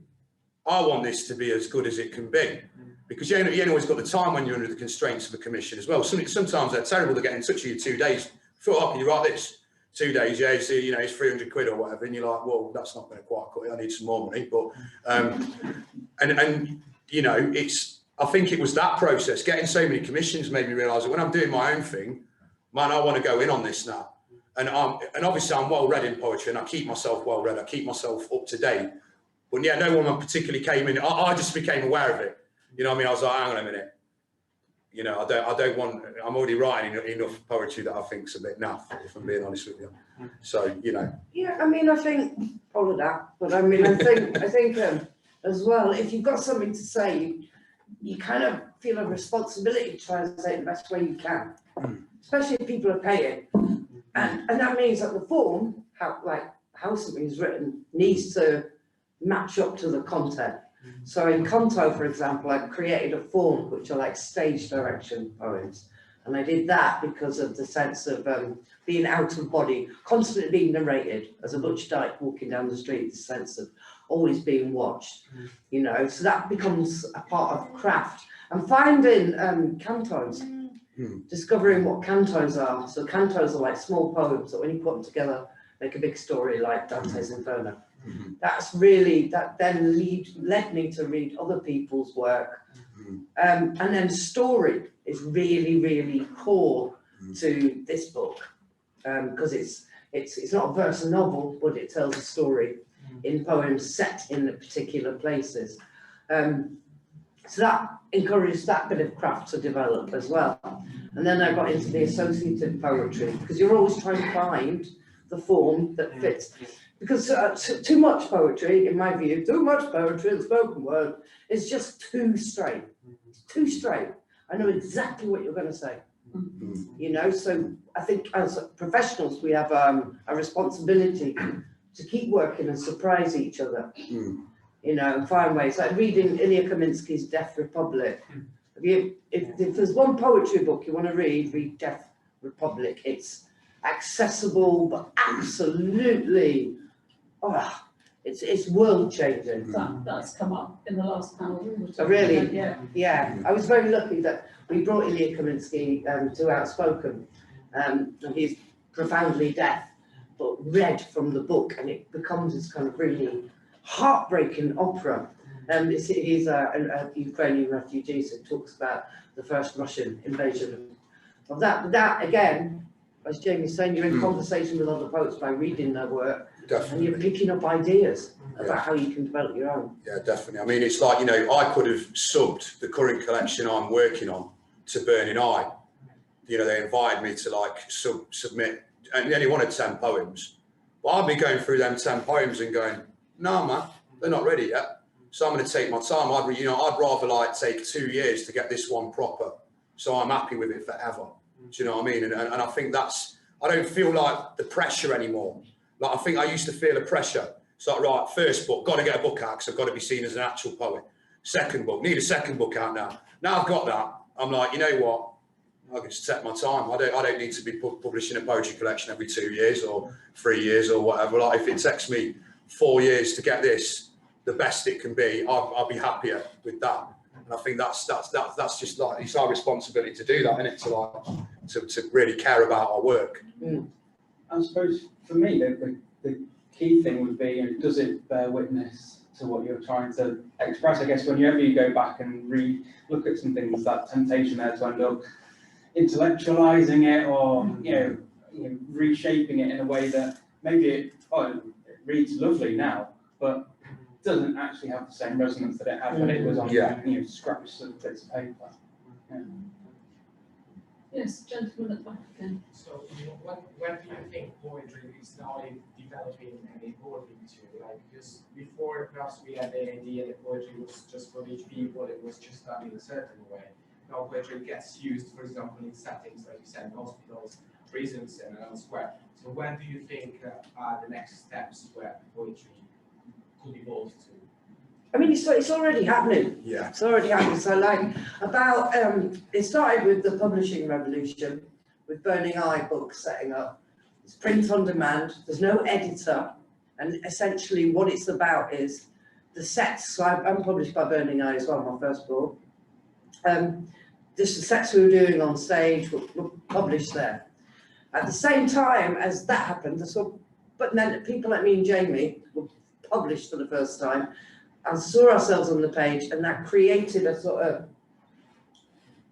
I want this to be as good as it can be. Because you ain't always got the time when you're under the constraints of a commission as well. Sometimes they're terrible to get in touch with you 2 days. Oh, can you write this? 2 days, yeah, so, you know, it's 300 quid or whatever. And you're like, well, that's not going to quite cut it. I need some more money. But, and you know, I think it was that process. Getting so many commissions made me realise that when I'm doing my own thing, man, I want to go in on this now. And obviously I'm well read in poetry, and I keep myself well read. I keep myself up to date. But yeah, no one particularly came in. I just became aware of it. You know what I mean? I was like, hang on a minute. You know, I don't want. I'm already writing enough poetry that I think's a bit naff, if I'm being honest with you. So you know. Yeah, I mean, I think all of that, but I mean, I think as well, if you've got something to say, you kind of feel a responsibility to try and say it the best way you can, especially if people are paying. And that means that the form, how something is written, needs to match up to the content. So in Conto, for example, I created a form which are like stage direction poems. And I did that because of the sense of being out of body, constantly being narrated as a Butch Dyke walking down the street, the sense of always being watched, you know. So that becomes a part of craft. And finding cantos, discovering what cantos are. So cantos are like small poems that when you put them together, make a big story like Dante's Inferno. That's really, that then led me to read other people's work. And then story is really, really core to this book, because it's not a verse novel, but it tells a story in poems set in the particular places. So that encouraged that bit of craft to develop as well. And then I got into the associative poetry, because you're always trying to find the form that fits. Because too much poetry, in my view, too much poetry, the spoken word, is just too straight. It's too straight. I know exactly what you're going to say. You know, so I think as professionals, we have a responsibility to keep working and surprise each other. You know, and find ways. Like reading Ilya Kaminsky's Death Republic. If there's one poetry book you want to read Death Republic. It's accessible, but absolutely, it's world changing. That's come up in the last panel. Oh, really? Yeah. I was very lucky that we brought Ilya Kaminsky to Outspoken, and he's profoundly deaf, but read from the book, and it becomes this kind of really heartbreaking opera. He's a Ukrainian refugee, so it talks about the first Russian invasion of that. But that, again, as Jamie's saying, you're in conversation with other poets by reading their work. Definitely. And you're picking up ideas about how you can develop your own. Yeah, definitely. I mean, it's like, you know, I could have subbed the current collection I'm working on to Burning Eye. You know, they invited me to like submit, and they only wanted 10 poems. But I'd be going through them 10 poems and going, no, man, they're not ready yet. So I'm going to take my time. I'd rather like take 2 years to get this one proper. So I'm happy with it forever. Do you know what I mean? And I think I don't feel like the pressure anymore. Like I think I used to feel the pressure. It's like, right, first book, got to get a book out because I've got to be seen as an actual poet. Second book, need a second book out now. Now I've got that, I'm like, you know what? I can just take my time. I don't need to be publishing a poetry collection every 2 years or 3 years or whatever. Like if it takes me 4 years to get this the best it can be, I'll be happier with that. And I think that's just like, it's our responsibility to do that, isn't it? To really care about our work. I suppose for me, the key thing would be, does it bear witness to what you're trying to express? I guess whenever you go back and look at some things, that temptation there to end up intellectualizing it or reshaping it in a way that maybe it reads lovely now, but doesn't actually have the same resonance that it had when it was on scraps of bits of paper. Yeah. Yes, gentleman at the back again. So when do you think poetry is now developing and evolving to? Like, because before perhaps we had the idea that poetry was just for rich people, it was just done in a certain way. Now poetry gets used, for example, in settings like you said, hospitals, prisons, and elsewhere. So when do you think are the next steps where poetry could evolve to? I mean, it's already happening. Yeah. It's already happening. So like it started with the publishing revolution, with Burning Eye books setting up. It's print on demand. There's no editor. And essentially what it's about is the sets. So I'm published by Burning Eye as well, my first book. Just the sets we were doing on stage were published there. At the same time as that happened, but then people like me and Jamie were published for the first time and saw ourselves on the page, and that created a sort of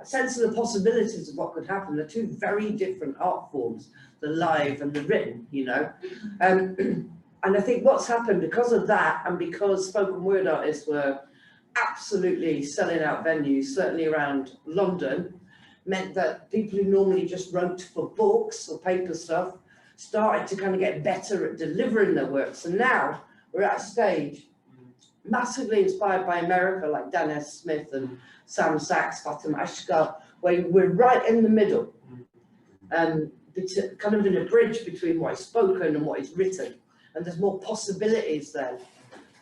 a sense of the possibilities of what could happen. They're two very different art forms, the live and the written, and I think what's happened because of that, and because spoken word artists were absolutely selling out venues, certainly around London, meant that people who normally just wrote for books or paper stuff started to kind of get better at delivering their work. So now we're at a stage massively inspired by America, like Dan S. Smith and Sam Sachs, Fatima Ashkar, where we're right in the middle, kind of in a bridge between what is spoken and what is written, and there's more possibilities there.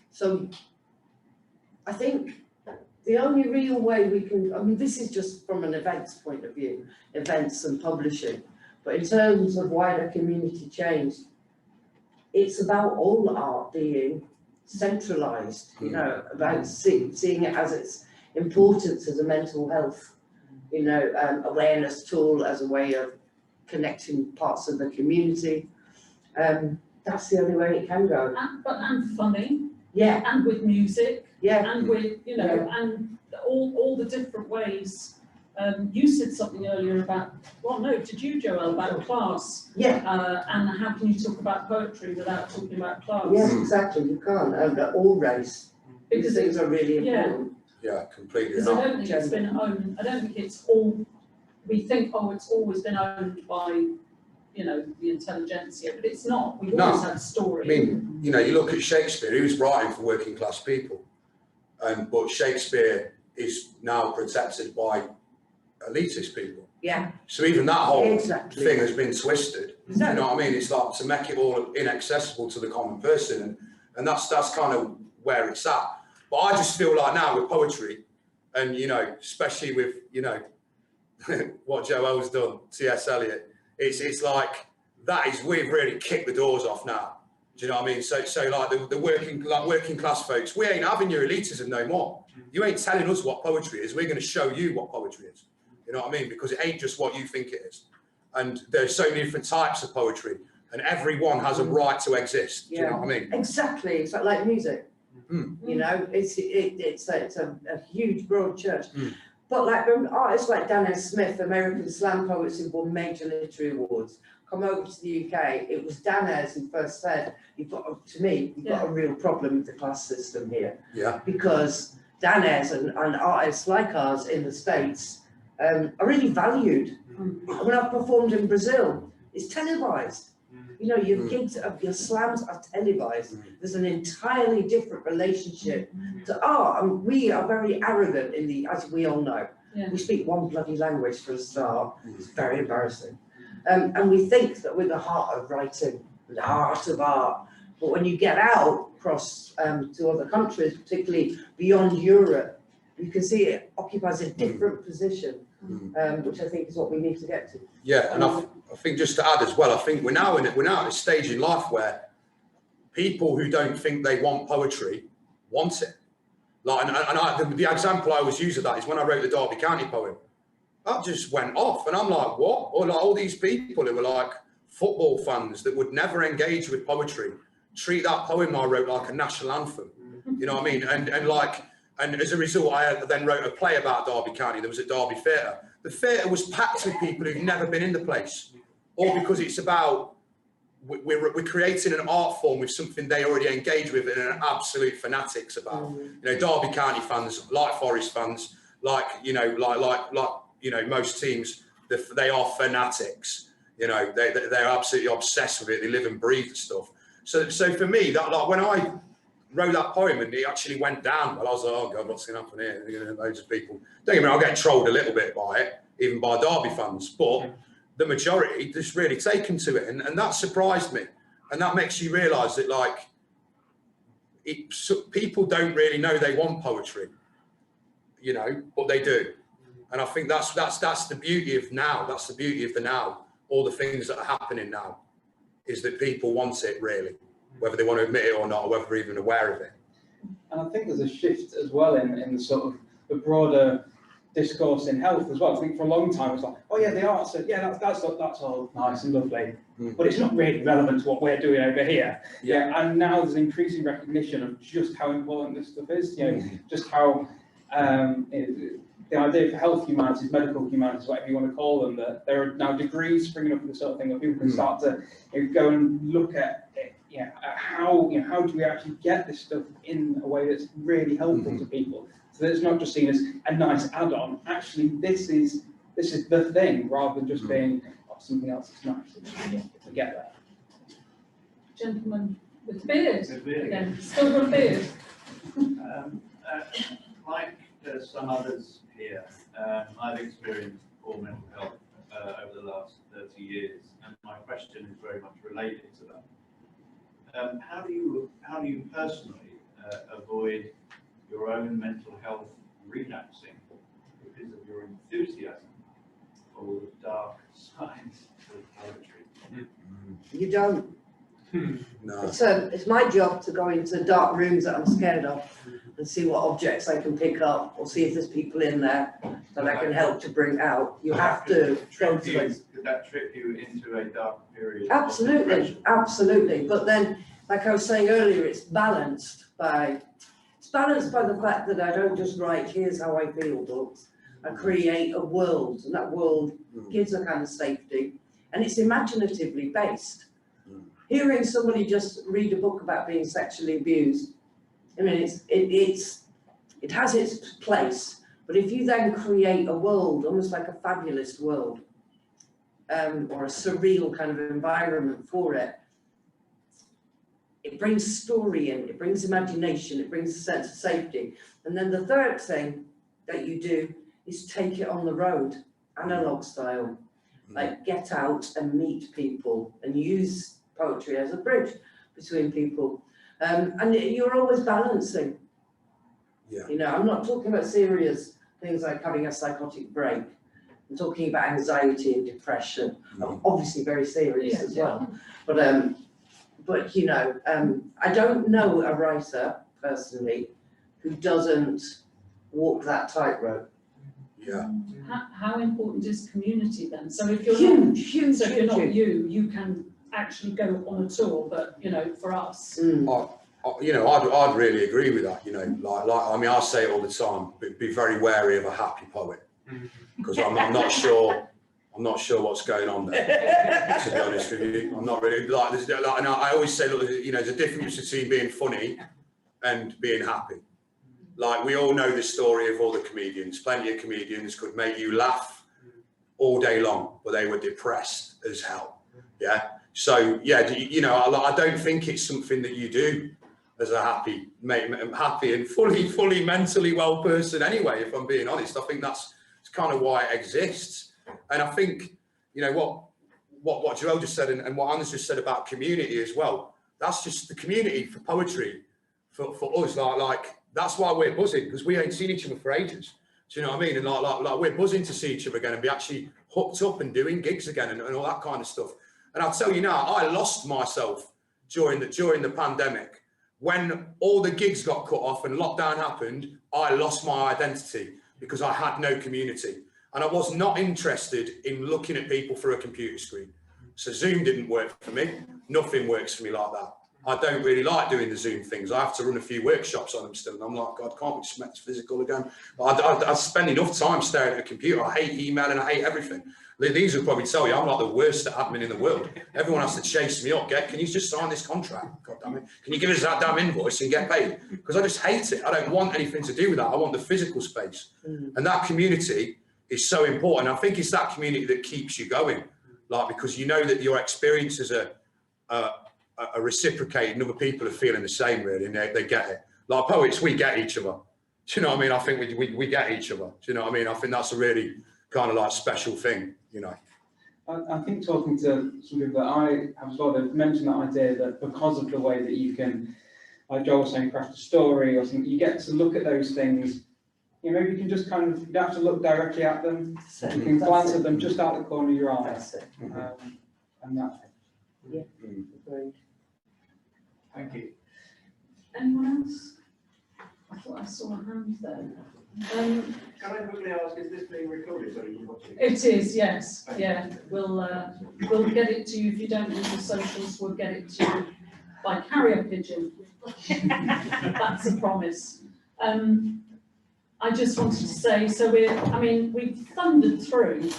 So I think the only real way we can, I mean, this is just from an events point of view, events and publishing, but in terms of wider community change, it's about all art being centralised, about seeing it as its importance as a mental health, awareness tool, as a way of connecting parts of the community. That's the only way it can go. And funny. Yeah. And with music. Yeah. And with, and all the different ways. You said something earlier about, did you, Joelle, about class? Yeah. And how can you talk about poetry without talking about class? Yes, exactly, you can't, all race. These things are really important. Yeah, completely. Because I don't think it's been owned, I don't think it's all, we think, it's always been owned by, the intelligentsia, but it's not. We've always had story. I mean, you look at Shakespeare, he was writing for working class people. But Shakespeare is now protected by elitist people. Yeah. So even that whole thing has been twisted. You know what I mean? It's like to make it all inaccessible to the common person, and that's kind of where it's at. But I just feel like now with poetry, and especially with what Joelle's done, T.S. Eliot, it's like we've really kicked the doors off now. Do you know what I mean? So like the working class folks, we ain't having your elitism no more. You ain't telling us what poetry is. We're going to show you what poetry is. You know what I mean? Because it ain't just what you think it is. And there's so many different types of poetry, and everyone has a right to exist. Do you know what I mean? Exactly. It's like music. It's a huge broad church. But like artists like Dan S. Smith, American slam poets who won major literary awards, come over to the UK. It was Dan S. who first said, you've got a real problem with the class system here. Yeah. Because Dan S. and artists like ours in the States are really valued. When I've performed in Brazil, it's televised. You know, your gigs, your slams are televised. There's an entirely different relationship to art, and we are very arrogant in the, as we all know. Yeah. We speak one bloody language for a start. It's very embarrassing. And we think that we're the heart of writing, the heart of art. But when you get out across to other countries, particularly beyond Europe, you can see it occupies a different position, which I think is what we need to get to. Yeah, and I think just to add as well, I think we're now at a stage in life where people who don't think they want poetry want it. Like, the example I always use of that is when I wrote the Derby County poem. That just went off, and I'm like, what? Or like all these people who were like football fans that would never engage with poetry, treat that poem I wrote like a national anthem. You know what I mean? And as a result, I then wrote a play about Derby County. There was a Derby Theatre. The theatre was packed with people who've never been in the place, all because it's about we're creating an art form with something they already engage with and are absolute fanatics about. You know, Derby County fans, like Forest fans, like most teams, they are fanatics. You know, they're absolutely obsessed with it. They live and breathe the stuff. So for me, that like when I wrote that poem and it actually went down, well, I was like, oh God, what's going to happen here? You know, loads of people. Don't get me wrong, I'll get trolled a little bit by it, even by Derby fans, but the majority just really taken to it, and that surprised me, and that makes you realise that like people don't really know they want poetry, you know, but they do, and I think that's the beauty of now. That's the beauty of the now. All the things that are happening now is that people want it really, whether they want to admit it or not, or whether they're even aware of it. And I think there's a shift as well in the sort of the broader discourse in health as well. I think for a long time it was like, oh yeah, the arts, yeah, that's all nice and lovely, but it's not really relevant to what we're doing over here. Yeah. And now there's an increasing recognition of just how important this stuff is. You know, just how the idea for health humanities, medical humanities, whatever you want to call them, that there are now degrees springing up in the sort of thing where people can start to go and look at how do we actually get this stuff in a way that's really helpful to people. So that it's not just seen as a nice add-on. Actually, this is the thing, rather than just being something else that's nice. To get there. Gentleman with the beard. Again, still got a beard. Like some others here, I've experienced poor mental health over the last 30 years, and my question is very much related to that. How do you personally avoid your own mental health relapsing because of your enthusiasm for the dark sides of poetry? You don't. No. It's my job to go into dark rooms that I'm scared of and see what objects I can pick up, or see if there's people in there that I can help to bring out. You have to go to those. Could that trip you into a dark period? Absolutely, absolutely. But then, like I was saying earlier, it's balanced by the fact that I don't just write, here's how I feel books. I create a world, and that world gives a kind of safety, and it's imaginatively based. Hearing somebody just read a book about being sexually abused, I mean, it has its place, but if you then create a world, almost like a fabulous world, or a surreal kind of environment for it, it brings story in, it brings imagination, it brings a sense of safety. And then the third thing that you do is take it on the road, analog style, like get out and meet people and use poetry as a bridge between people. And you're always balancing. Yeah. You know, I'm not talking about serious things like having a psychotic break. I'm talking about anxiety and depression, obviously very serious as well. But you know, I don't know a writer personally who doesn't walk that tightrope. Yeah. How important is community then? So if you're Huge. so if you're not you can actually go on a tour, but you know, for us. I'd really agree with that. You know, like I mean, I say it all the time. Be very wary of a happy poet, because I'm not sure what's going on there. To be honest with you, I'm not really like. And I always say, look, you know, there's a difference between being funny and being happy. Like we all know the story of all the comedians. Plenty of comedians could make you laugh all day long, but they were depressed as hell. Yeah. So yeah, you know, I don't think it's something that you do as a happy and fully mentally well person anyway, if I'm being honest. I think that's kind of why it exists. And I think, you know, what Joelle just said and what Anna's just said about community as well, that's just the community for poetry for us. Like that's why we're buzzing, because we ain't seen each other for ages. Do you know what I mean? And like we're buzzing to see each other again and be actually hooked up and doing gigs again and all that kind of stuff. And I'll tell you now, I lost myself during the pandemic. When all the gigs got cut off and lockdown happened, I lost my identity because I had no community. And I was not interested in looking at people through a computer screen. So Zoom didn't work for me. Nothing works for me like that. I don't really like doing the Zoom things. I have to run a few workshops on them still. And I'm like, God, can't we just make this physical again? I spend enough time staring at a computer. I hate emailing. I hate everything. These will probably tell you I'm like the worst admin in the world. Everyone has to chase me up. Can you just sign this contract? God damn it. Can you give us that damn invoice and get paid? Because I just hate it. I don't want anything to do with that. I want the physical space. And that community is so important. I think it's that community that keeps you going. Like, because you know that your experiences are reciprocated and other people are feeling the same, really, and they get it. Like poets, we get each other. Do you know what I mean? I think we get each other. Do you know what I mean? I think that's a really kind of like special thing, you know. I think talking to some people that I have as well, they've mentioned that idea that because of the way that you can, like Joel was saying, craft a story or something, you get to look at those things. You know, maybe you can just kind of, you don't have to look directly at them. You can glance at them just out the corner of your eye. That's it. And that. Yeah, agreed. Thank you. Anyone else? I thought I saw a hand there. Can I quickly ask, is this being recorded? Or are you watching? It is, yes. Yeah, we'll get it to you. If you don't use the socials, we'll get it to you by carrier pigeon. That's a promise. I just wanted to say, so we've thundered through.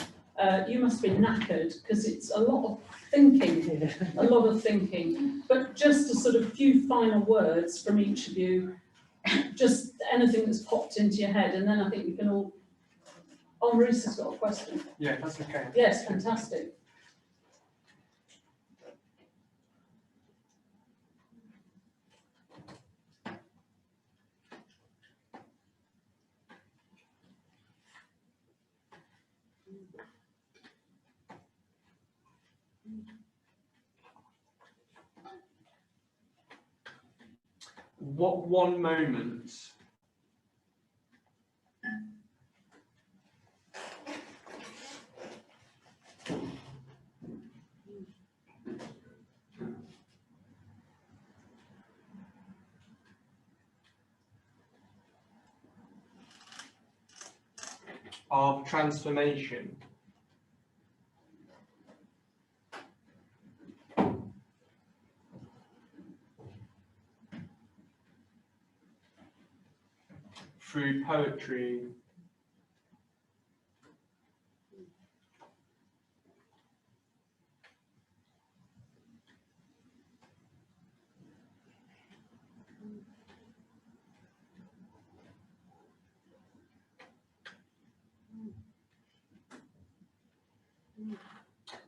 You must be knackered because it's a lot of thinking, But just a sort of few final words from each of you, just anything that's popped into your head, and then I think we can all. Oh, Reese has got a question. Yeah, that's okay. Yes, fantastic. What one moment of transformation through poetry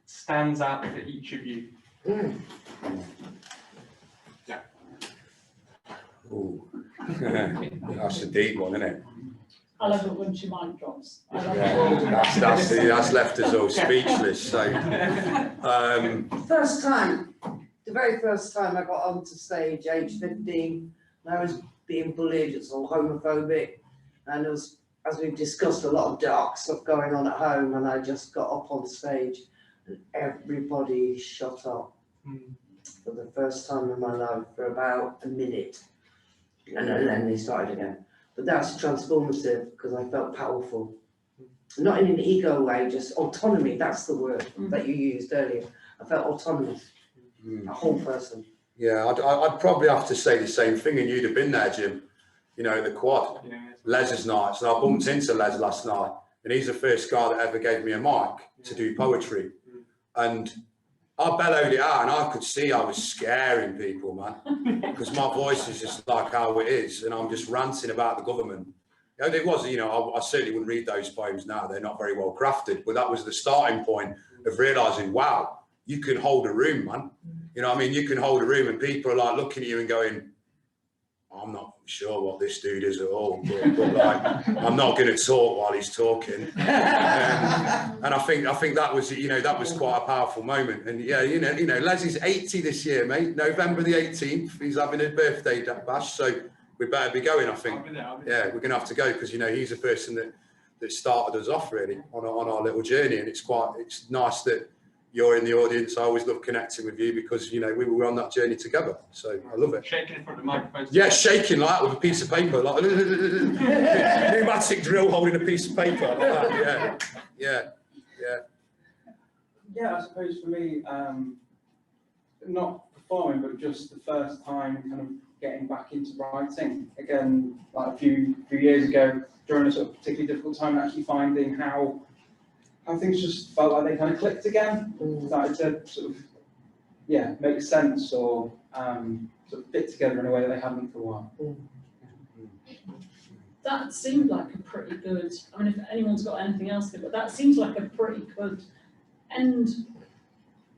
stands out for each of you? Yeah. Ooh. That's a deep one, isn't it? I love it when she mic drops. I love Yeah, that's left us all speechless. So, First time, the very first time I got onto stage, age 15, I was being bullied, it's all homophobic, and there was, as we've discussed, a lot of dark stuff going on at home, and I just got up on stage and everybody shut up for the first time in my life for about a minute, and then they started again. But that's transformative because I felt powerful. Not in an ego way, just autonomy, that's the word that you used earlier. I felt autonomous, a whole person. Yeah, I'd probably have to say the same thing, and you'd have been there, Jim, you know, the quad, Les's nights. And I bumped into Les last night, and he's the first guy that ever gave me a mic to do poetry. And I bellowed it out, and I could see I was scaring people, man, because my voice is just like how it is, and I'm just ranting about the government. You know, it was, you know, I certainly wouldn't read those poems now. They're not very well crafted, but that was the starting point of realising, wow, you can hold a room, man. You know what I mean? You can hold a room and people are like looking at you and going, I'm not sure what this dude is at all, but like, I'm not going to talk while he's talking. And I think that was, you know, that was quite a powerful moment. And yeah, you know, Leslie's 80 this year, mate. November the 18th, he's having a birthday bash, so we better be going, I think. Yeah, we're going to have to go because, you know, he's a person that started us off really on our little journey, and it's nice that you're in the audience. I always love connecting with you because, you know, we were on that journey together. So I love it. Shaking in front of the microphone. Yeah, shaking like that with a piece of paper, like pneumatic drill holding a piece of paper like that. Yeah. Yeah, I suppose for me, not performing, but just the first time kind of getting back into writing again, like a few years ago, during a sort of particularly difficult time, actually finding how things just felt like they kind of clicked again, started to sort of, yeah, make sense or sort of fit together in a way that they hadn't for a while. That seemed like a pretty good, I mean, if anyone's got anything else to, but that seems like a pretty good end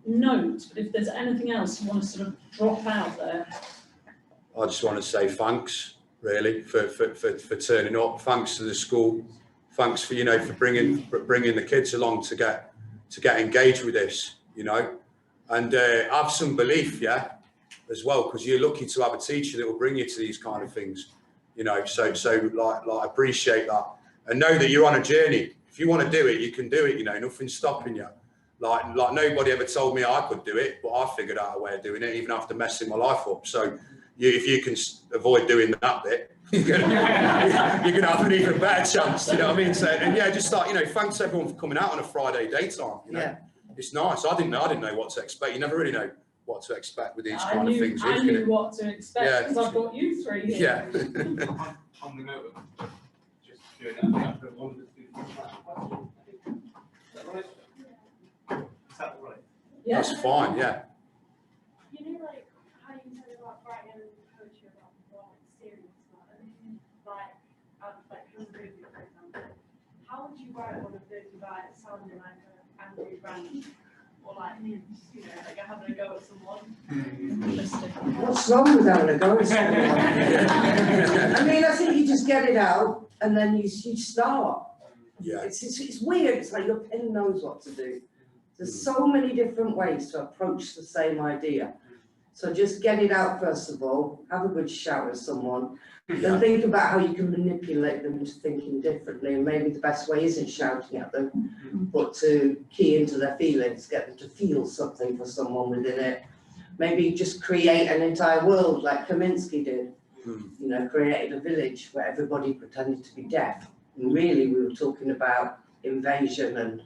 note. But if there's anything else you want to sort of drop out there. I just want to say thanks, really, for turning up. Thanks to the school. Thanks for, you know, for bringing the kids along to get engaged with this, you know, and have some belief, yeah, as well, because you're lucky to have a teacher that will bring you to these kind of things, you know. So like appreciate that and know that you're on a journey. If you want to do it, you can do it. You know, nothing's stopping you. Like nobody ever told me I could do it, but I figured out a way of doing it, even after messing my life up. So if you can avoid doing that bit, you're gonna have an even better chance, you know what I mean? So, and yeah, just start, you know, thanks everyone for coming out on a Friday daytime, you know. Yeah. It's nice. I didn't know what to expect. You never really know what to expect with these kind of things. I knew what to expect because I've got you three here. Yeah. On the note of just doing that, after one of the two questions. Is that right? Is that right? Yeah. That's fine, yeah. You know, like how you said about writing poetry about what serious like Hungry, for example. How would you write one of those without sounding like an angry rant or like, you know, like having a go at someone? What's wrong with having a go at someone? I mean, I think you just get it out and then you start. Yeah. It's weird. It's like your pen knows what to do. There's so many different ways to approach the same idea. So just get it out first of all, have a good shout at someone, then think about how you can manipulate them into thinking differently, and maybe the best way isn't shouting at them, but to key into their feelings, get them to feel something for someone within it. Maybe just create an entire world like Kaminsky did, you know, created a village where everybody pretended to be deaf. And really we were talking about invasion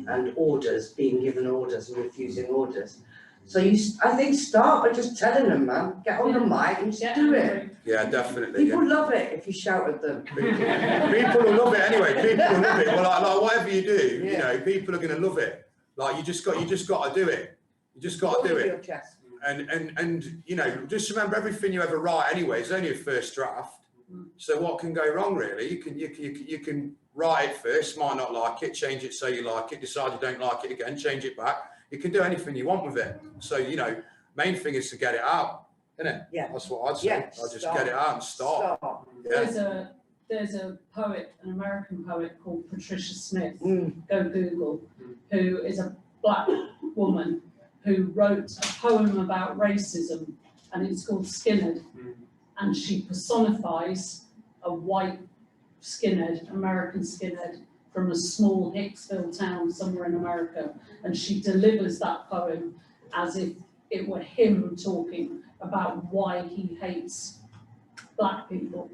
and orders, being given orders and refusing orders. So I think start by just telling them, man, get on the mic and just do it. Yeah, definitely. People love it if you shout at them. People will love it anyway. People will love it. Well, like whatever you do, you know, people are going to love it. Like you just got to do it. You just got to do it. And you know, just remember everything you ever write anyway is only a first draft. So what can go wrong really? You can write it first, might not like it, change it so you like it, decide you don't like it again, change it back. You can do anything you want with it. So, you know, main thing is to get it out, isn't it? Yeah. That's what I'd say. Yeah, I'll just get it out and start. Yeah. There's a poet, an American poet called Patricia Smith, go Google, who is a black woman who wrote a poem about racism, and it's called Skinhead. And she personifies a white skinhead, American skinhead, from a small Hicksville town somewhere in America, and she delivers that poem as if it were him talking about why he hates black people.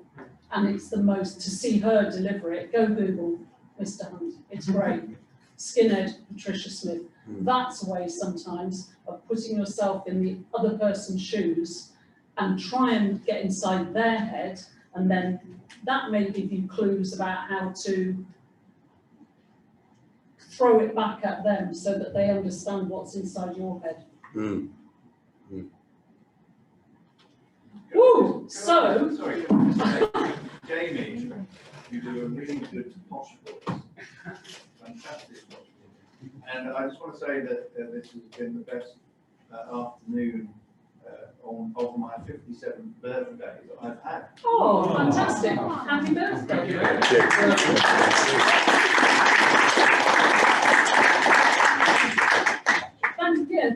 And it's the most, to see her deliver it, go Google Mr. Hunt, it's great. Skinhead, Patricia Smith. That's a way sometimes of putting yourself in the other person's shoes and try and get inside their head, and then that may give you clues about how to throw it back at them so that they understand what's inside your head. Woo! So, sorry, Jamie, you do a really good posh voice. Fantastic posh voice. And I just want to say that this has been the best afternoon of my 57th birthday that I've had. Oh, fantastic. Happy birthday.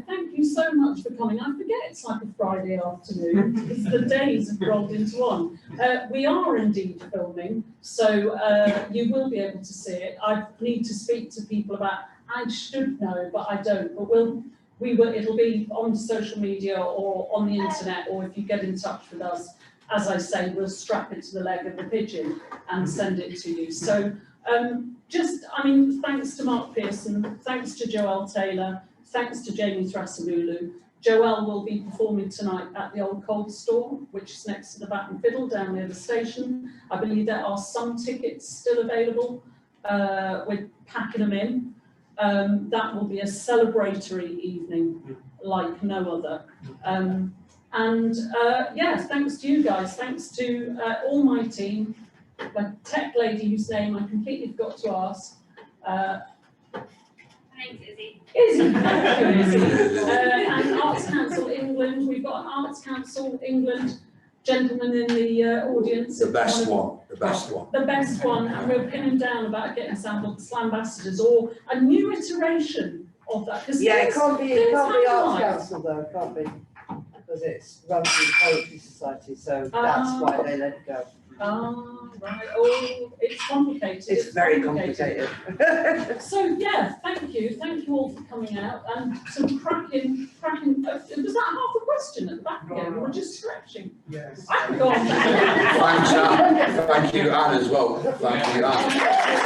Thank you so much for coming. I forget it's like a Friday afternoon because the days have rolled into one. We are indeed filming, so you will be able to see it. I need to speak to people about, I should know, but I don't. But it'll be on social media or on the internet, or if you get in touch with us, as I say, we'll strap it to the leg of the pigeon and send it to you. So thanks to Mark Pearson, thanks to Joelle Taylor, thanks to Jamie Thrasivoulou. Joelle will be performing tonight at the Old Cold Store, which is next to the Bat and Fiddle down near the station. I believe there are some tickets still available. We're packing them in. That will be a celebratory evening like no other. Thanks to you guys. Thanks to all my team. The tech lady whose name I completely forgot to ask. Thanks, Izzy. Izzy, thank you, Izzy. And Arts Council England, we've got an Arts Council England gentleman in the audience. The best one, the best one. The best one, and we're pinning down about getting Slambassadors or a new iteration of that. Yeah, it can't be Arts Council though, it can't be, because it's run through the Poetry Society, so that's why they let it go. Oh, right. Oh, it's complicated. It's very complicated. So yeah, thank you all for coming out and some cracking. Was that half a question at the back again? We were just stretching. Yes. I forgot. Thanks, Anne. Thank you, Anne, as well. Thank you, Anne.